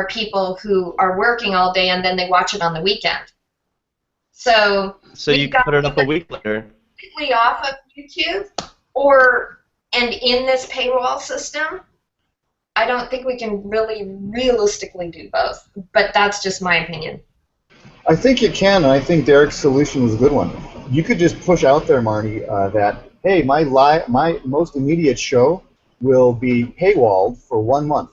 people who are working all day and then they watch it on the weekend. So you can put it up a week later. completely off of YouTube and in this paywall system, I don't think we can really realistically do both. But that's just my opinion. I think you can, and I think Derek's solution is a good one. You could just push out there, Marnie, that, hey, my most immediate show will be paywalled for 1 month.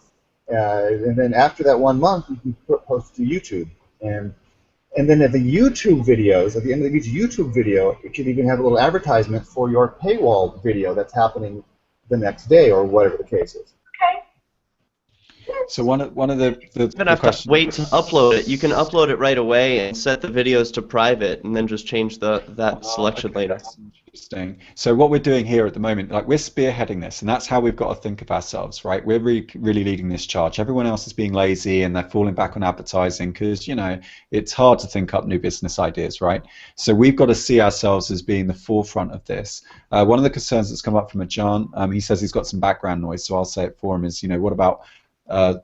And then after that 1 month, you can post to YouTube. And then at the YouTube videos, at the end of each YouTube video, it could even have a little advertisement for your paywall video that's happening the next day or whatever the case is. Okay. So one of the You're gonna have to wait to upload it. You can upload it right away and set the videos to private, and then just change that selection later. That's interesting. So what we're doing here at the moment, like we're spearheading this, and that's how we've got to think of ourselves, right? We're really leading this charge. Everyone else is being lazy and they're falling back on advertising because it's hard to think up new business ideas, right? So we've got to see ourselves as being the forefront of this. One of the concerns that's come up from John, he says he's got some background noise, so I'll say it for him, is what about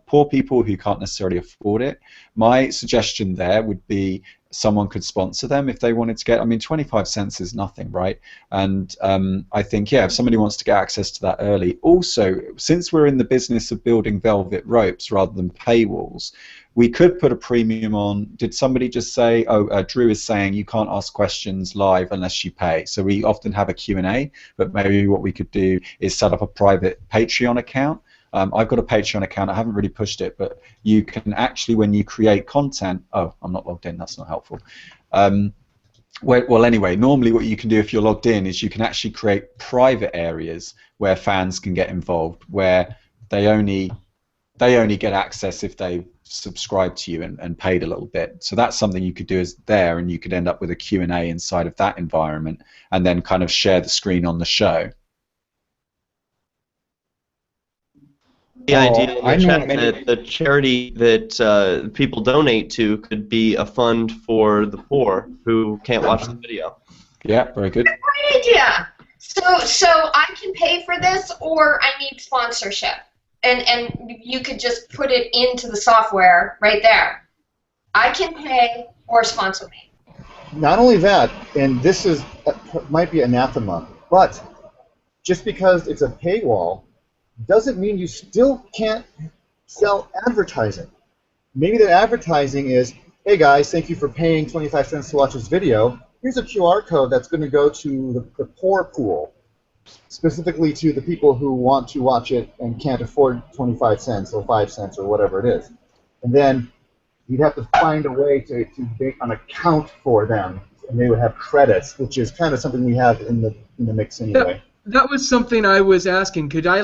poor people who can't necessarily afford it? My suggestion there would be someone could sponsor them if they wanted to get, 25 cents is nothing, right? And I think, if somebody wants to get access to that early. Also, since we're in the business of building velvet ropes rather than paywalls, we could put a premium on. Did somebody just say, Drew is saying you can't ask questions live unless you pay. So we often have a Q&A, but maybe what we could do is set up a private Patreon account. I've got a Patreon account. I haven't really pushed it, but you can actually, when you create content, I'm not logged in. That's not helpful. Well, anyway, normally what you can do if you're logged in is you can actually create private areas where fans can get involved, where they only get access if they subscribe to you and paid a little bit. So that's something you could do and you could end up with a Q&A inside of that environment, and then kind of share the screen on the show. The idea in the chat that the charity that people donate to could be a fund for the poor who can't watch the video. Yeah, very good. Great idea. So I can pay for this, or I need sponsorship, and you could just put it into the software right there. I can pay or sponsor me. Not only that, and this might be anathema, but just because it's a paywall doesn't mean you still can't sell advertising. Maybe the advertising is, hey guys, thank you for paying 25 cents to watch this video. Here's a QR code that's going to go to the poor pool, specifically to the people who want to watch it and can't afford 25 cents or 5 cents or whatever it is. And then you'd have to find a way to make an account for them, and they would have credits, which is kind of something we have in the mix anyway. That was something I was asking. Could I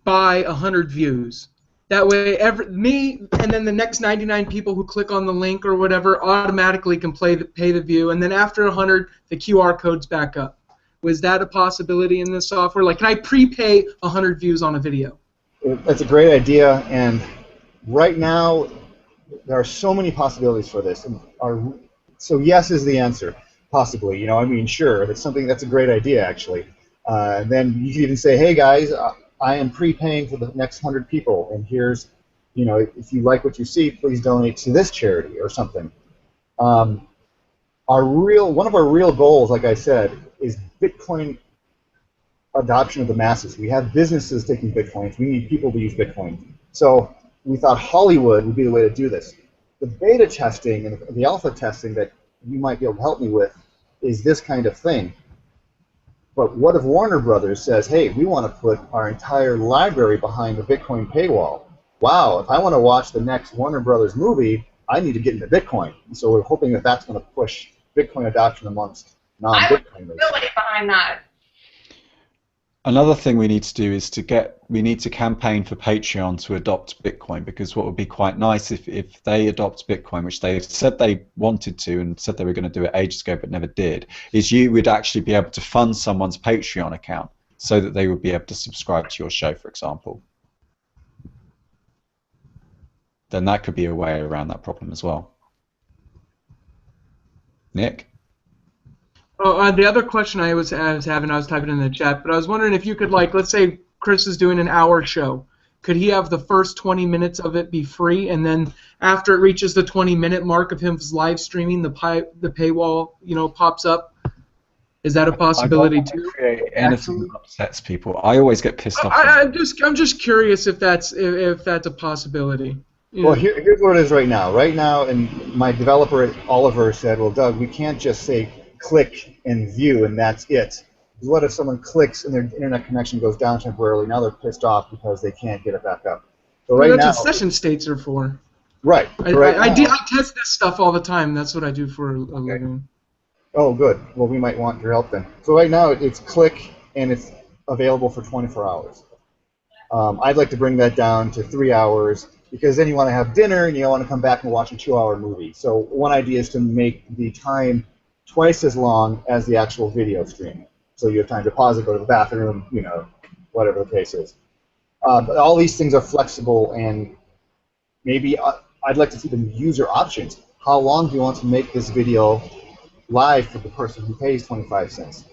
buy 100 views? That way, me and then the next 99 people who click on the link or whatever automatically can pay the view, and then after 100, the QR code's back up. Was that a possibility in this software? Can I prepay 100 views on a video? That's a great idea, and right now there are so many possibilities for this. So yes is the answer, possibly. Sure, that's a great idea actually. Then you can even say, hey guys, I am prepaying for the next 100 people, and here's, if you like what you see, please donate to this charity or something. One of our real goals, like I said, is Bitcoin adoption of the masses. We have businesses taking Bitcoins. We need people to use Bitcoin. So we thought Hollywood would be the way to do this. The beta testing and the alpha testing that you might be able to help me with is this kind of thing. But what if Warner Brothers says, hey, we want to put our entire library behind the Bitcoin paywall? Wow, if I want to watch the next Warner Brothers movie, I need to get into Bitcoin. So we're hoping that that's going to push Bitcoin adoption amongst non-Bitcoiners. Really behind that. Another thing we need to do is we need to campaign for Patreon to adopt Bitcoin, because what would be quite nice if they adopt Bitcoin, which they said they wanted to and said they were going to do it ages ago but never did, is you would actually be able to fund someone's Patreon account so that they would be able to subscribe to your show, for example. Then that could be a way around that problem as well. Nick? Oh, the other question I was having, I was typing in the chat, but I was wondering if you could, let's say Chris is doing an hour show. Could he have the first 20 minutes of it be free, and then after it reaches the 20-minute mark of him live streaming, the paywall, pops up? Is that a I possibility don't too? create anything Actually, that upsets people. I always get pissed off. I'm just curious if that's a possibility. Well, here's what it is right now. Right now, and my developer Oliver said, "Well, Doug, we can't just say click and view and that's it. Because what if someone clicks and their internet connection goes down temporarily? Now they're pissed off because they can't get it back up." So right that's now, what session states are for. right. I test this stuff all the time. That's what I do for a living. Oh, good. Well, we might want your help then. So right now it's click and it's available for 24 hours. I'd like to bring that down to 3 hours because then you want to have dinner and you want to come back and watch a 2-hour movie. So one idea is to make the time twice as long as the actual video stream. So you have time to pause it, go to the bathroom, you know, whatever the case is. But all these things are flexible, and maybe I'd like to see the user options. How long do you want to make this video live for the person who pays 25 cents?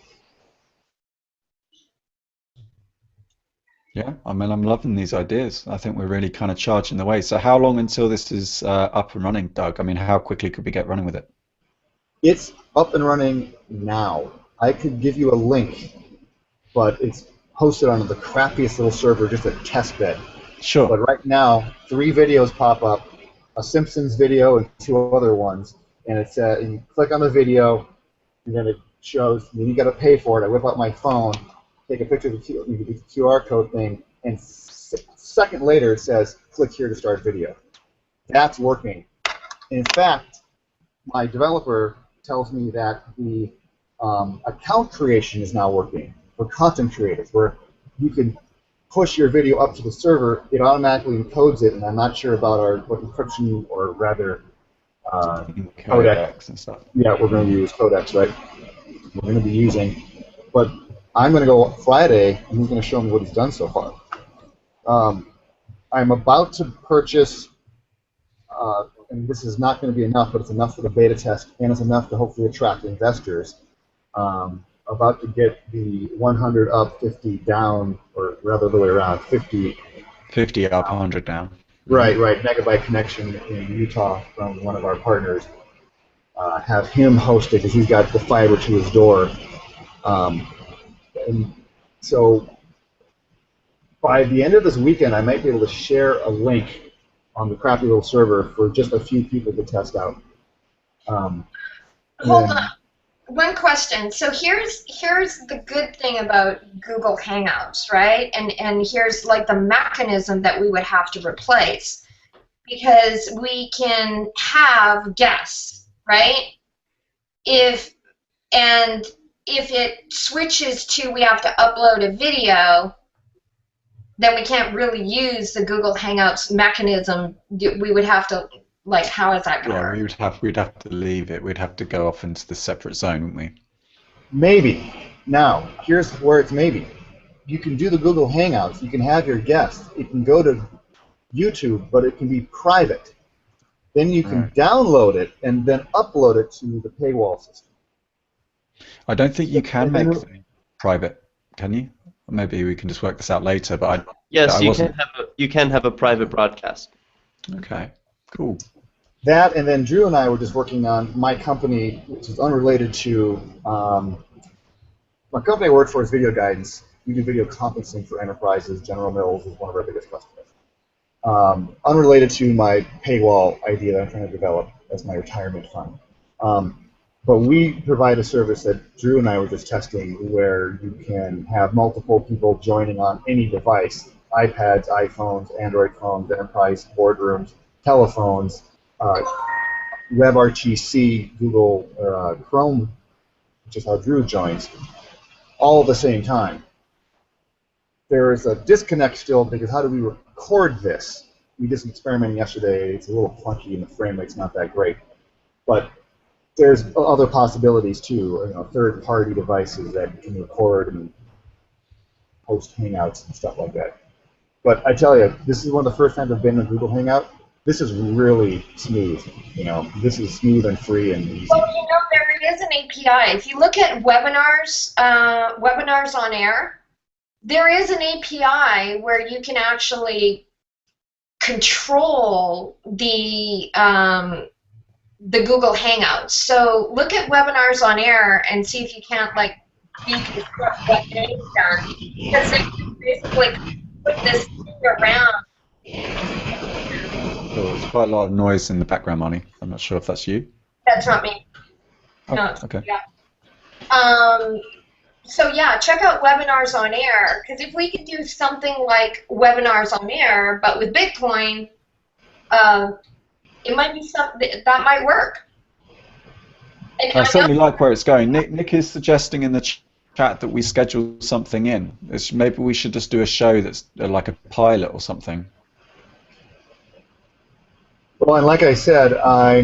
Yeah, I mean, I'm loving these ideas. I think we're really kind of charging the way. So how long until this is up and running, Doug? I mean, how quickly could we get running with it? It's up and running now. I could give you a link, but it's hosted on the crappiest little server, just a test bed. Sure. But right now, 3 videos pop up, a Simpsons video and 2 other ones, and it's and you click on the video, and then it shows, and then you got to pay for it. I whip out my phone, take a picture of the QR code thing, and a second later it says, click here to start video. That's working. In fact, my developer tells me that the account creation is now working for content creators, where you can push your video up to the server, it automatically encodes it, and I'm not sure about what encryption, or rather codecs and stuff. Yeah, we're going to use codecs, right? We're going to be using, but I'm going to go Friday, and he's going to show me what he's done so far. I'm about to purchase, and this is not going to be enough, but it's enough for the beta test, and it's enough to hopefully attract investors. About to get the 100 up, 50 down, or rather the way around, 50 up, 100 down. Right, megabyte connection in Utah from one of our partners. Have him host it because he's got the fiber to his door. And so by the end of this weekend, I might be able to share a link on the crappy little server for just a few people to test out. Hold on. One question. So here's the good thing about Google Hangouts, right? And here's like the mechanism that we would have to replace, because we can have guests, right? If it switches to we have to upload a video, then we can't really use the Google Hangouts mechanism. We would have to, like, how is that going to work? Yeah, we'd have to leave it. We'd have to go off into the separate zone, wouldn't we? Maybe. Now, here's where it's maybe. You can do the Google Hangouts. You can have your guests. It can go to YouTube, but it can be private. Then you can download it and then upload it to the paywall system. I don't think you can make them private, can you? Maybe we can just work this out later. But yes, you can have a private broadcast. Okay, cool. That, and then Drew and I were just working on my company, which is unrelated to my company I work for is Video Guidance. We do video conferencing for enterprises. General Mills is one of our biggest customers. Unrelated to my paywall idea that I'm trying to develop as my retirement fund. But we provide a service that Drew and I were just testing where you can have multiple people joining on any device, iPads, iPhones, Android phones, enterprise boardrooms, telephones, WebRTC, Google Chrome, which is how Drew joins, all at the same time. There is a disconnect still because how do we record this? We did some experimenting yesterday. It's a little clunky and the frame rate's not that great. But there's other possibilities too, third-party devices that can record and host Hangouts and stuff like that. But I tell you, this is one of the first times I've been in a Google Hangout. This is really smooth. This is smooth and free and easy. Well, there is an API. If you look at webinars, webinars on air, there is an API where you can actually control the Google Hangouts. So look at webinars on air and see if you can't deconstruct what they've done, because they basically put this thing around. Oh, there's quite a lot of noise in the background, Marnie. I'm not sure if that's you. That's not me. Oh, No. okay. Yeah. So yeah, check out webinars on air, because if we could do something like webinars on air, but with Bitcoin, it might be something that might work. And I certainly like where it's going. Nick is suggesting in the chat that we schedule something in. Maybe we should just do a show that's like a pilot or something. Well, and like I said, I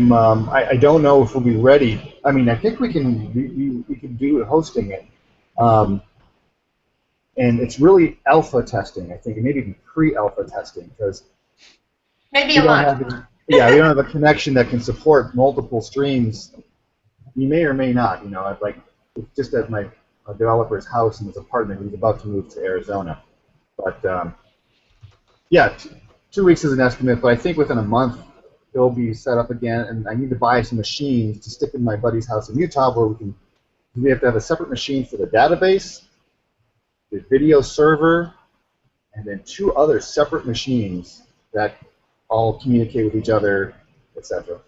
don't know if we'll be ready. I mean, I think we can do hosting it, and it's really alpha testing. I think, and maybe even pre-alpha testing, because maybe a month. We don't have a connection that can support multiple streams. You may or may not. You know, like just at my developer's house in his apartment, he's about to move to Arizona. But yeah, 2 weeks is an estimate, but I think within a month it'll be set up again, and I need to buy some machines to stick in my buddy's house in Utah, where we have to have a separate machine for the database, the video server, and then 2 other separate machines that all communicate with each other, etc.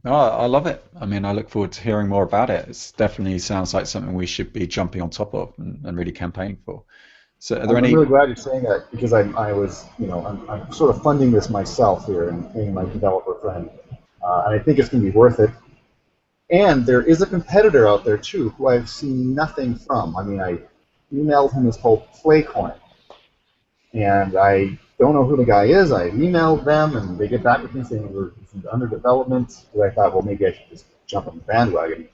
Oh, I love it. I mean, I look forward to hearing more about it. It definitely sounds like something we should be jumping on top of and really campaigning for. So, are there I'm any? really glad you're saying that, because I was, you know, I'm sort of funding this myself here and paying my developer friend, and I think it's going to be worth it. And there is a competitor out there too who I've seen nothing from. I mean, I emailed him his whole Playcoin, and I don't know who the guy is. I emailed them, and they get back with me saying we're under development. So I thought, well, maybe I should just jump on the bandwagon.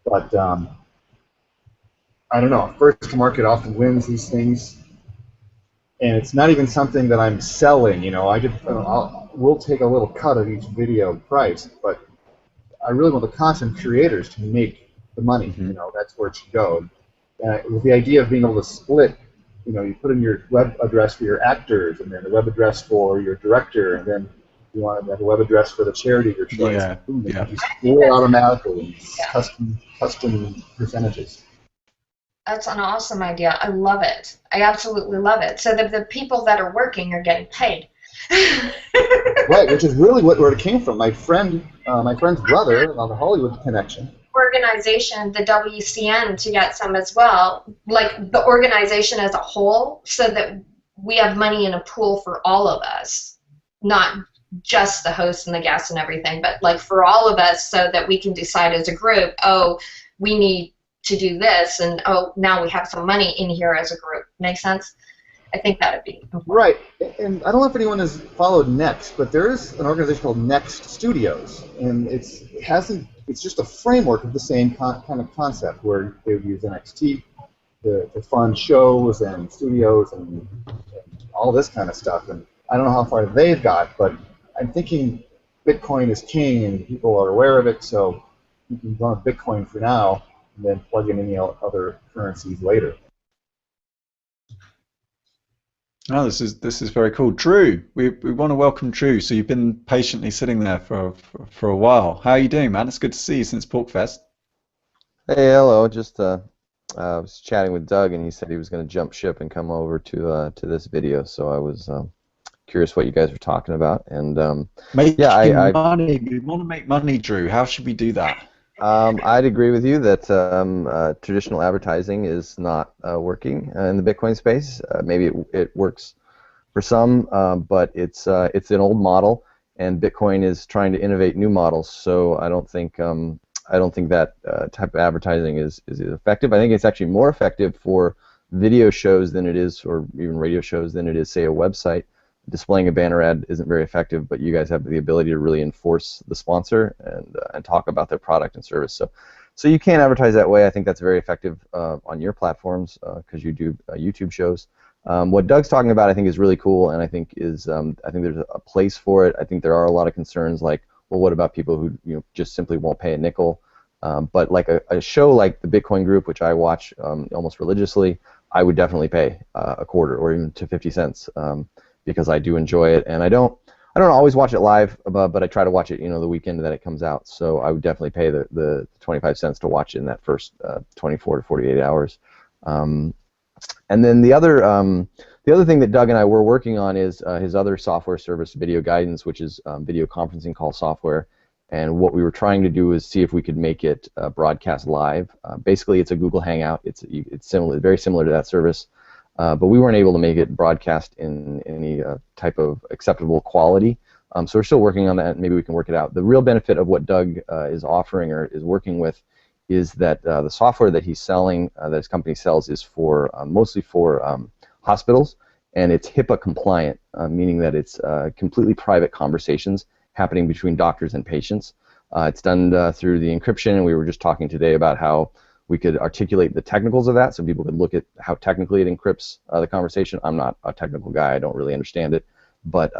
But I don't know. First to market often wins these things, and it's not even something that I'm selling. You know, we'll take a little cut of each video price, but I really want the content creators to make the money. Mm-hmm. You know, that's where it should go. With the idea of being able to split, you know, you put in your web address for your actors, and then the web address for your director, and then you want to have a web address for the charity of your choice. Yeah. Boom, Yeah. You split automatically, custom percentages. That's an awesome idea. I love it. I absolutely love it. So that the people that are working are getting paid. Right, which is really where it came from. My friend's brother on the Hollywood connection. Organization, the WCN, to get some as well, like the organization as a whole, so that we have money in a pool for all of us, not just the host and the guests and everything, but like for all of us, so that we can decide as a group, oh, we need to do this, and oh, now we have some money in here as a group. Make sense? I think that would be important. Right, and I don't know if anyone has followed Next, but there is an organization called Next Studios, and it's just a framework of the same kind of concept, where they would use NXT to fund shows and studios and all this kind of stuff. And I don't know how far they've got, but I'm thinking Bitcoin is king and people are aware of it, so you can run Bitcoin for now and then plug in any other currencies later. Oh, this is very cool. Drew, we want to welcome Drew. So you've been patiently sitting there for a while. How are you doing, man? It's good to see you since Porkfest. Hey, hello. Just I was chatting with Doug, and he said he was going to jump ship and come over to this video. So I was curious what you guys were talking about. And Making money. We want to make money, Drew. How should we do that? I'd agree with you that traditional advertising is not working in the Bitcoin space. Maybe it works for some, but it's an old model, and Bitcoin is trying to innovate new models. So I don't think that type of advertising is effective. I think it's actually more effective for video shows than it is, or even radio shows, than it is, say, a website. Displaying a banner ad isn't very effective, but you guys have the ability to really enforce the sponsor and talk about their product and service. So you can advertise that way. I think that's very effective on your platforms because you do YouTube shows. What Doug's talking about, I think, is really cool, and I think there's a place for it. I think there are a lot of concerns, like, well, what about people who just simply won't pay a nickel? But like a show like the Bitcoin Group, which I watch almost religiously, I would definitely pay a quarter or even to 50 cents. Because I do enjoy it, and I don't I don't always watch it live, but I try to watch it, the weekend that it comes out. So I would definitely pay the 25 cents to watch it in that first 24 to 48 hours. And then the other thing that Doug and I were working on is his other software service, Video Guidance, which is video conferencing call software. And what we were trying to do is see if we could make it broadcast live. Basically, it's a Google Hangout. It's similar, very similar to that service, but we weren't able to make it broadcast in any type of acceptable quality. So we're still working on that. Maybe we can work it out. The real benefit of what Doug is offering or is working with is that the software that he's selling, that his company sells, is for mostly for hospitals, and it's HIPAA compliant, meaning that it's completely private conversations happening between doctors and patients. It's done through the encryption, and we were just talking today about how we could articulate the technicals of that so people could look at how technically it encrypts the conversation. I'm not a technical guy. I don't really understand it. But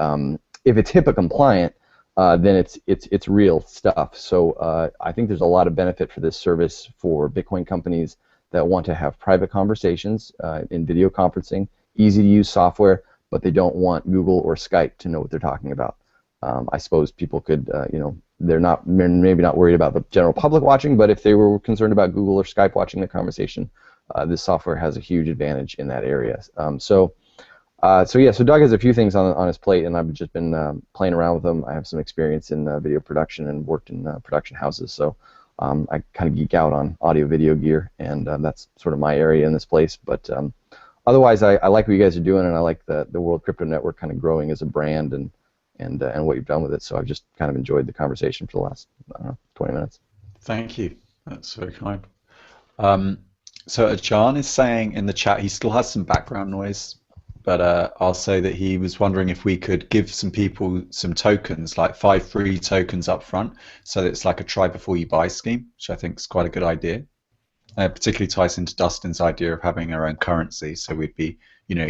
if it's HIPAA compliant, then it's real stuff. So I think there's a lot of benefit for this service for Bitcoin companies that want to have private conversations in video conferencing, easy to use software, but they don't want Google or Skype to know what they're talking about. I suppose people could, they're maybe not worried about the general public watching, but if they were concerned about Google or Skype watching the conversation, this software has a huge advantage in that area. So Doug has a few things on his plate, and I've just been playing around with them. I have some experience in video production and worked in production houses, so I kind of geek out on audio-video gear, and that's sort of my area in this place. But otherwise, I like what you guys are doing, and I like the World Crypto Network kind of growing as a brand and what you've done with it. So I've just kind of enjoyed the conversation for the last 20 minutes. Thank you. That's very kind. So John is saying in the chat he still has some background noise, but I'll say that he was wondering if we could give some people some tokens, like 5 free tokens up front, so that it's like a try before you buy scheme, which I think is quite a good idea. Particularly ties into Dustin's idea of having our own currency, so we'd be,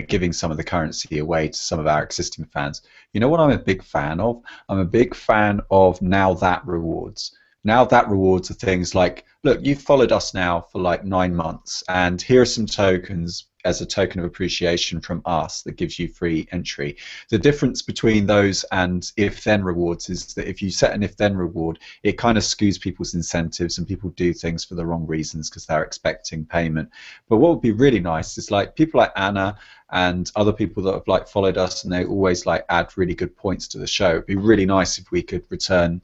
giving some of the currency away to some of our existing fans. You know what I'm a big fan of? I'm a big fan of Now That rewards. Now That rewards are things like, look, you've followed us now for like 9 months, and here are some tokens as a token of appreciation from us that gives you free entry. The difference between those and if-then rewards is that if you set an if-then reward, it kind of skews people's incentives, and people do things for the wrong reasons because they're expecting payment. But what would be really nice is like people like Anna and other people that have like followed us, and they always like add really good points to the show. It'd be really nice if we could return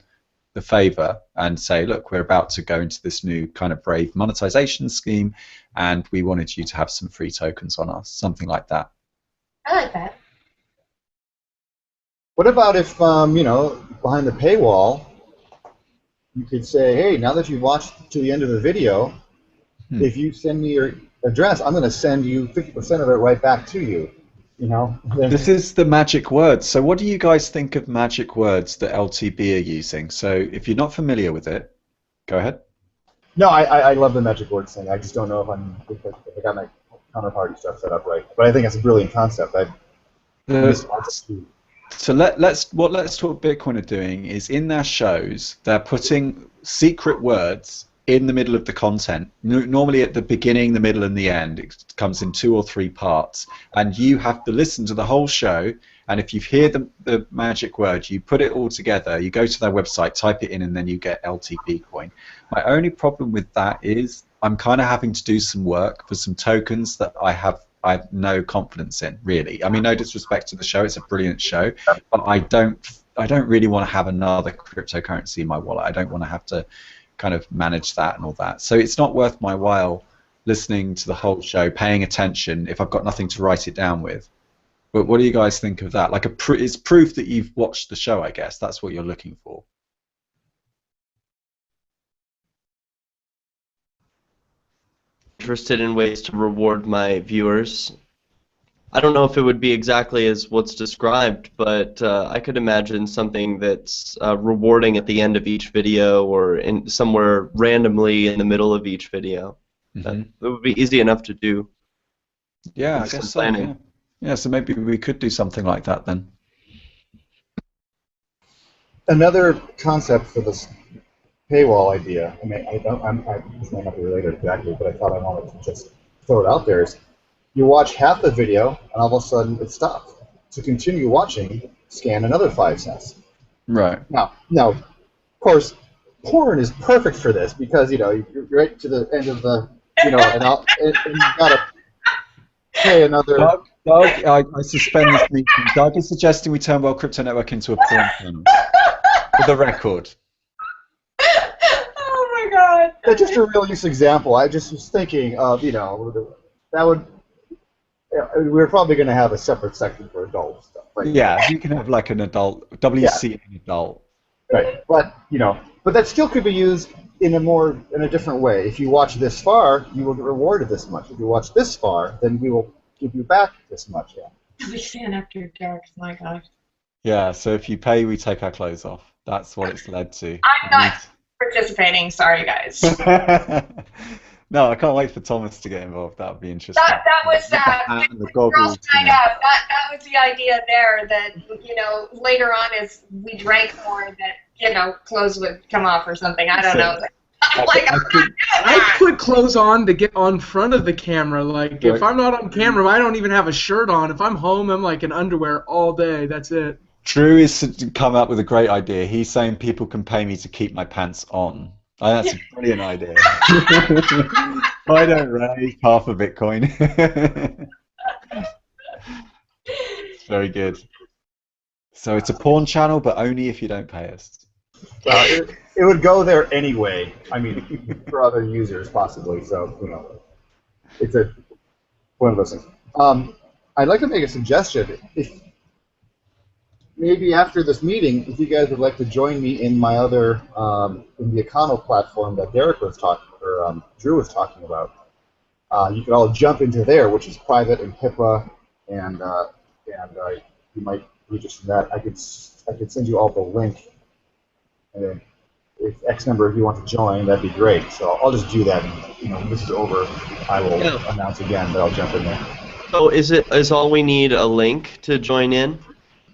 the favor and say, look, we're about to go into this new kind of brave monetization scheme, and we wanted you to have some free tokens on us, something like that. I like that. What about if, behind the paywall, you could say, hey, now that you've watched to the end of the video, if you send me your address, I'm going to send you 50% of it right back to you. This is the magic words. So what do you guys think of magic words that LTB are using? So if you're not familiar with it, go ahead. No, I love the magic words thing. I just don't know if I got my counterparty stuff set up right. But I think it's a brilliant concept. So let's talk Bitcoin are doing is in their shows they're putting secret words in the middle of the content, normally at the beginning, the middle, and the end. It comes in 2 or 3 parts, and you have to listen to the whole show, and if you hear the magic word, you put it all together, you go to their website, type it in, and then you get LTB coin. My only problem with that is I'm kind of having to do some work for some tokens that I have no confidence in, really. I mean, no disrespect to the show, it's a brilliant show, but I don't really want to have another cryptocurrency in my wallet. I don't want to have to kind of manage that and all that. So it's not worth my while listening to the whole show, paying attention if I've got nothing to write it down with. But what do you guys think of that? Like it's proof that you've watched the show, I guess. That's what you're looking for. Interested in ways to reward my viewers. I don't know if it would be exactly as what's described, but I could imagine something that's rewarding at the end of each video or somewhere randomly in the middle of each video. It would be easy enough to do. Yeah, I guess so. Yeah, so maybe we could do something like that then. Another concept for this paywall idea, I mean, this may not be related exactly, but I thought I wanted to just throw it out there, is you watch half the video, and all of a sudden it stops. to continue watching, scan another 5 cents. Right. Now, of course, porn is perfect for this because you're right to the end of the and you gotta pay another. Doug, I suspend this meeting. Doug is suggesting we turn World Crypto Network into a porn channel. For the record. Oh my God. That's just a real use example. I just was thinking of that would. We're probably going to have a separate section for adult stuff. Yeah, you can have like an adult WC adult. Right, but that still could be used in a different way. If you watch this far, you will get rewarded this much. If you watch this far, then we will give you back this much. Yeah. WC after dark. My God. Yeah, so if you pay, we take our clothes off. That's what it's led to. I'm not participating. Sorry, guys. No, I can't wait for Thomas to get involved. That would be interesting. That was the goggles, Girls Night Out. That was the idea there. That later on as we drank more, that clothes would come off or something. I don't know. I'm like, I put clothes on to get on front of the camera. Like if I'm not on camera, I don't even have a shirt on. If I'm home, I'm like in underwear all day. That's it. Drew has come up with a great idea. He's saying people can pay me to keep my pants on. Oh, that's a brilliant idea. I don't raise half a Bitcoin. Very good. So it's a porn channel, but only if you don't pay us. It would go there anyway. I mean, for other users possibly. So it's one of those things. I'd like to make a suggestion. If maybe after this meeting, if you guys would like to join me in my other in the Econo platform that Derek was Drew was talking about, you could all jump into there, which is private and HIPAA, and you might reach us from that. I could send you all the link, and then if X number of you want to join, that'd be great. So I'll just do that. And, when this is over, I will announce again that I'll jump in there. So is all we need a link to join in?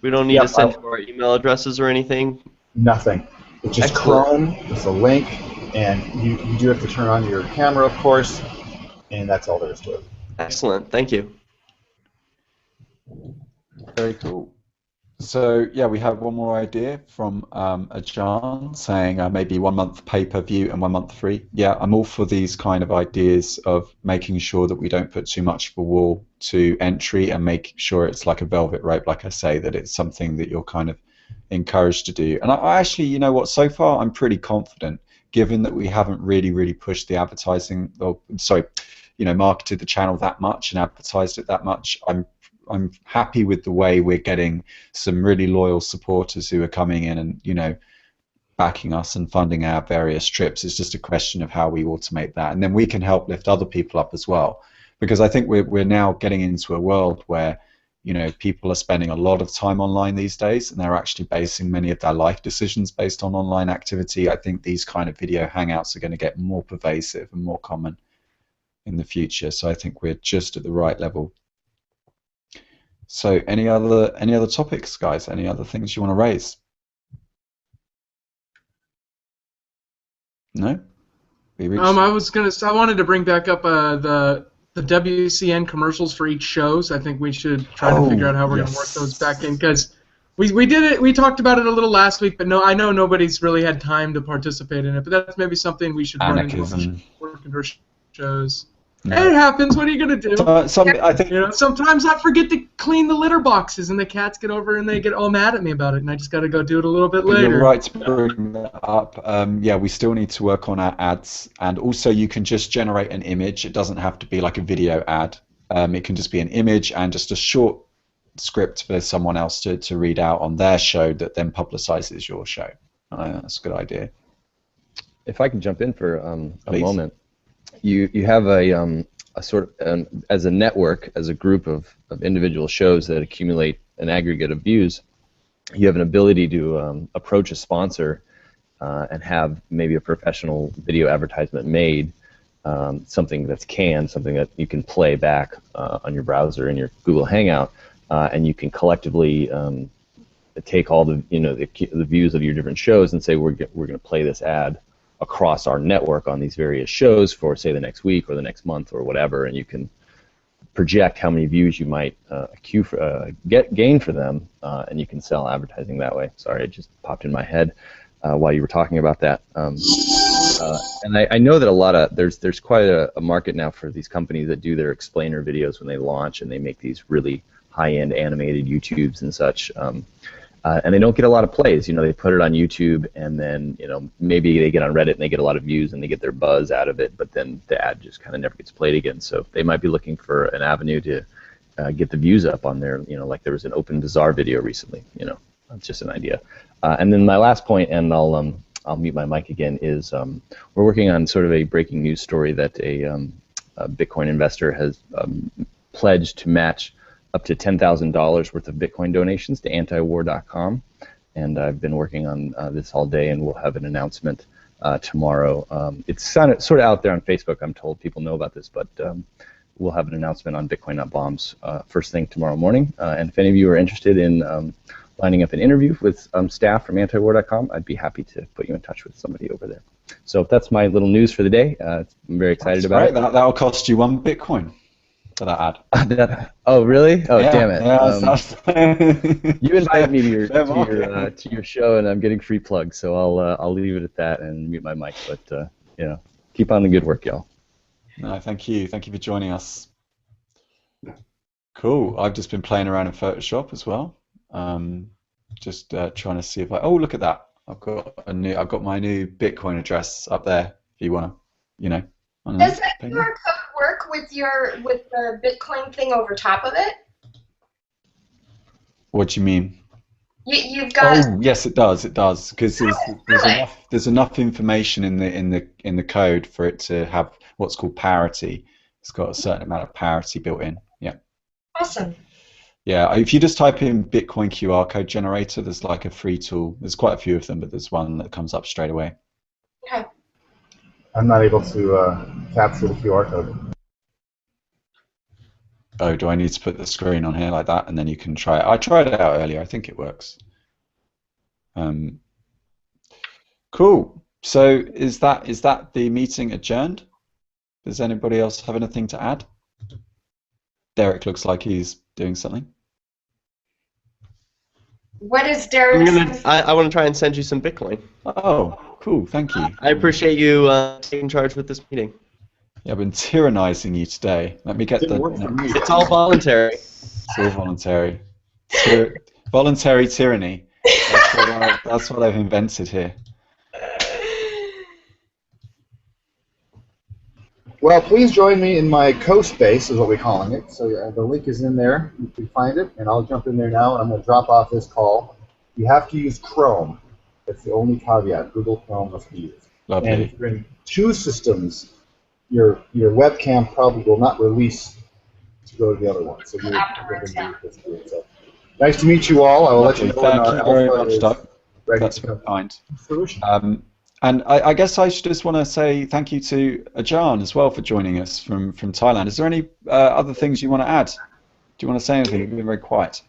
We don't need to send our email addresses or anything? Nothing. It's just Chrome, it's a link, and you do have to turn on your camera, of course, and that's all there is to it. Excellent. Thank you. Very cool. So, yeah, we have one more idea from a John saying maybe 1 month pay-per-view and 1 month free. Yeah, I'm all for these kind of ideas of making sure that we don't put too much of a wall to entry and make sure it's like a velvet rope, like I say, that it's something that you're kind of encouraged to do. And I actually, you know what, so far I'm pretty confident, given that we haven't really pushed the advertising, marketed the channel that much and advertised it that much. I'm happy with the way we're getting some really loyal supporters who are coming in and, backing us and funding our various trips. It's just a question of how we automate that. And then we can help lift other people up as well. Because I think we're now getting into a world where, people are spending a lot of time online these days and they're actually basing many of their life decisions based on online activity. I think these kind of video hangouts are going to get more pervasive and more common in the future. So I think we're just at the right level. So any other topics, guys? Any other things you want to raise? No? I wanted to bring back up the WCN commercials for each shows. I think we should try to figure out how we're going to work those back in, because we did it. We talked about it a little last week, but I know nobody's really had time to participate in it. But that's maybe something we should work into our shows. No. It happens. What are you gonna do? I think sometimes I forget to clean the litter boxes, and the cats get over and they get all mad at me about it, and I just got to go do it a little bit later. You're right to bring that up. Yeah, we still need to work on our ads, and also you can just generate an image. It doesn't have to be like a video ad. It can just be an image and just a short script for someone else to read out on their show that then publicizes your show. That's a good idea. If I can jump in for a moment. You have a sort of, as a network, as a group of individual shows that accumulate an aggregate of views, you have an ability to approach a sponsor and have maybe a professional video advertisement made, something that's canned, something that you can play back on your browser in your Google Hangout, and you can collectively take all the the views of your different shows and say we're going to play this ad across our network on these various shows for, say, the next week or the next month or whatever, and you can project how many views you might gain for them, and you can sell advertising that way. Sorry, it just popped in my head while you were talking about that. And I know that there's quite a market now for these companies that do their explainer videos when they launch, and they make these really high-end animated YouTubes and such. And they don't get a lot of plays. They put it on YouTube, and then maybe they get on Reddit and they get a lot of views and they get their buzz out of it, but then the ad just kind of never gets played again. So they might be looking for an avenue to get the views up on their, like there was an Open Bazaar video recently. That's just an idea. And then my last point, and I'll mute my mic again, is we're working on sort of a breaking news story that a Bitcoin investor has pledged to match up to $10,000 worth of Bitcoin donations to antiwar.com, and I've been working on this all day, and we'll have an announcement tomorrow. It's sort of out there on Facebook. I'm told people know about this, but we'll have an announcement on Bitcoin Not Bombs first thing tomorrow morning. And if any of you are interested in lining up an interview with staff from antiwar.com, I'd be happy to put you in touch with somebody over there. So that's my little news for the day. I'm very excited about it. That'll cost you 1 Bitcoin. For that ad. Oh really? Oh yeah, damn it! Yeah, you invited me to your show, and I'm getting free plugs, so I'll leave it at that and mute my mic. But keep on the good work, y'all. No, thank you for joining us. Cool. I've just been playing around in Photoshop as well. Just trying to see if oh, look at that! I've got my new Bitcoin address up there. If you wanna, Does that QR code work with the Bitcoin thing over top of it? What do you mean? You've got. Oh yes, it does. It does, because there's enough information in the code for it to have what's called parity. It's got a certain amount of parity built in. Yeah. Awesome. Yeah, if you just type in Bitcoin QR code generator, there's like a free tool. There's quite a few of them, but there's one that comes up straight away. Okay. I'm not able to capture the QR code. Oh, do I need to put the screen on here like that, and then you can try it? I tried it out earlier. I think it works. Cool. So is that the meeting adjourned? Does anybody else have anything to add? Derek looks like he's doing something. What is Derek? I want to try and send you some Bitcoin. Oh, cool. Thank you. I appreciate you taking charge with this meeting. Yeah, I've been tyrannizing you today. Let me get It's all voluntary. It's all voluntary. Voluntary tyranny. That's what I've invented here. Well, please join me in my co-space, is what we're calling it. So the link is in there. You can find it, and I'll jump in there now, and I'm going to drop off this call. You have to use Chrome. That's the only caveat. Google Chrome must be used. Lovely. And if you're in 2 systems, your webcam probably will not release to go to the other one. So you're going to need this to so. Nice to meet you all. I will let you know. Thank you very much, Doug. That's very kind. And I guess I should just want to say thank you to Ajan as well for joining us from Thailand. Is there any other things you want to add? Do you want to say anything? You've been very quiet.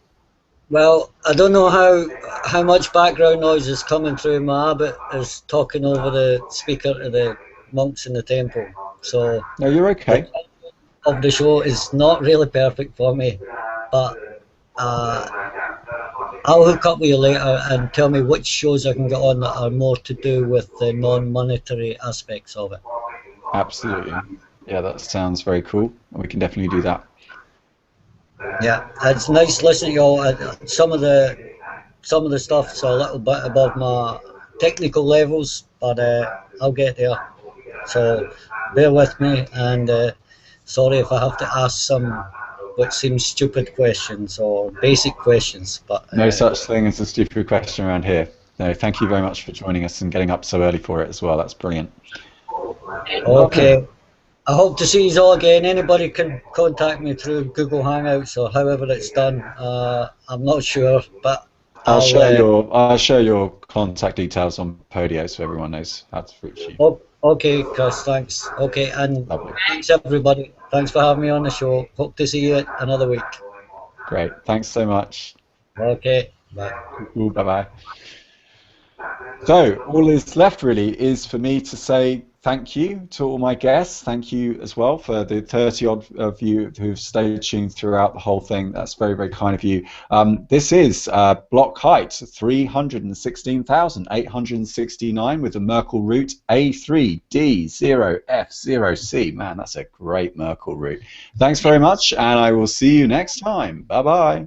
Well, I don't know how much background noise is coming through. My habit is talking over the speaker to the monks in the temple. So no, you're okay. Of the show is not really perfect for me, but I'll hook up with you later and tell me which shows I can get on that are more to do with the non-monetary aspects of it. Absolutely. Yeah, that sounds very cool. We can definitely do that. Yeah, it's nice listening to you all. Some of the stuff's a little bit above my technical levels, but I'll get there. So bear with me, and sorry if I have to ask some what seems stupid questions or basic questions, but no such thing as a stupid question around here. No, thank you very much for joining us and getting up so early for it as well. That's brilliant. Okay. I hope to see you all again. Anybody can contact me through Google Hangouts or however it's done. I'm not sure, but I'll share your contact details on Podio so everyone knows how to reach you. Okay, Chris, thanks. Okay, and thanks everybody. Thanks for having me on the show. Hope to see you another week. Great. Thanks so much. Okay. Bye. Bye-bye. So all is left really is for me to say thank you to all my guests. Thank you as well for the 30-odd of you who've stayed tuned throughout the whole thing. That's very, very kind of you. This is block height 316,869 with the Merkle root A3D0F0C. Man, that's a great Merkle root. Thanks very much, and I will see you next time. Bye-bye.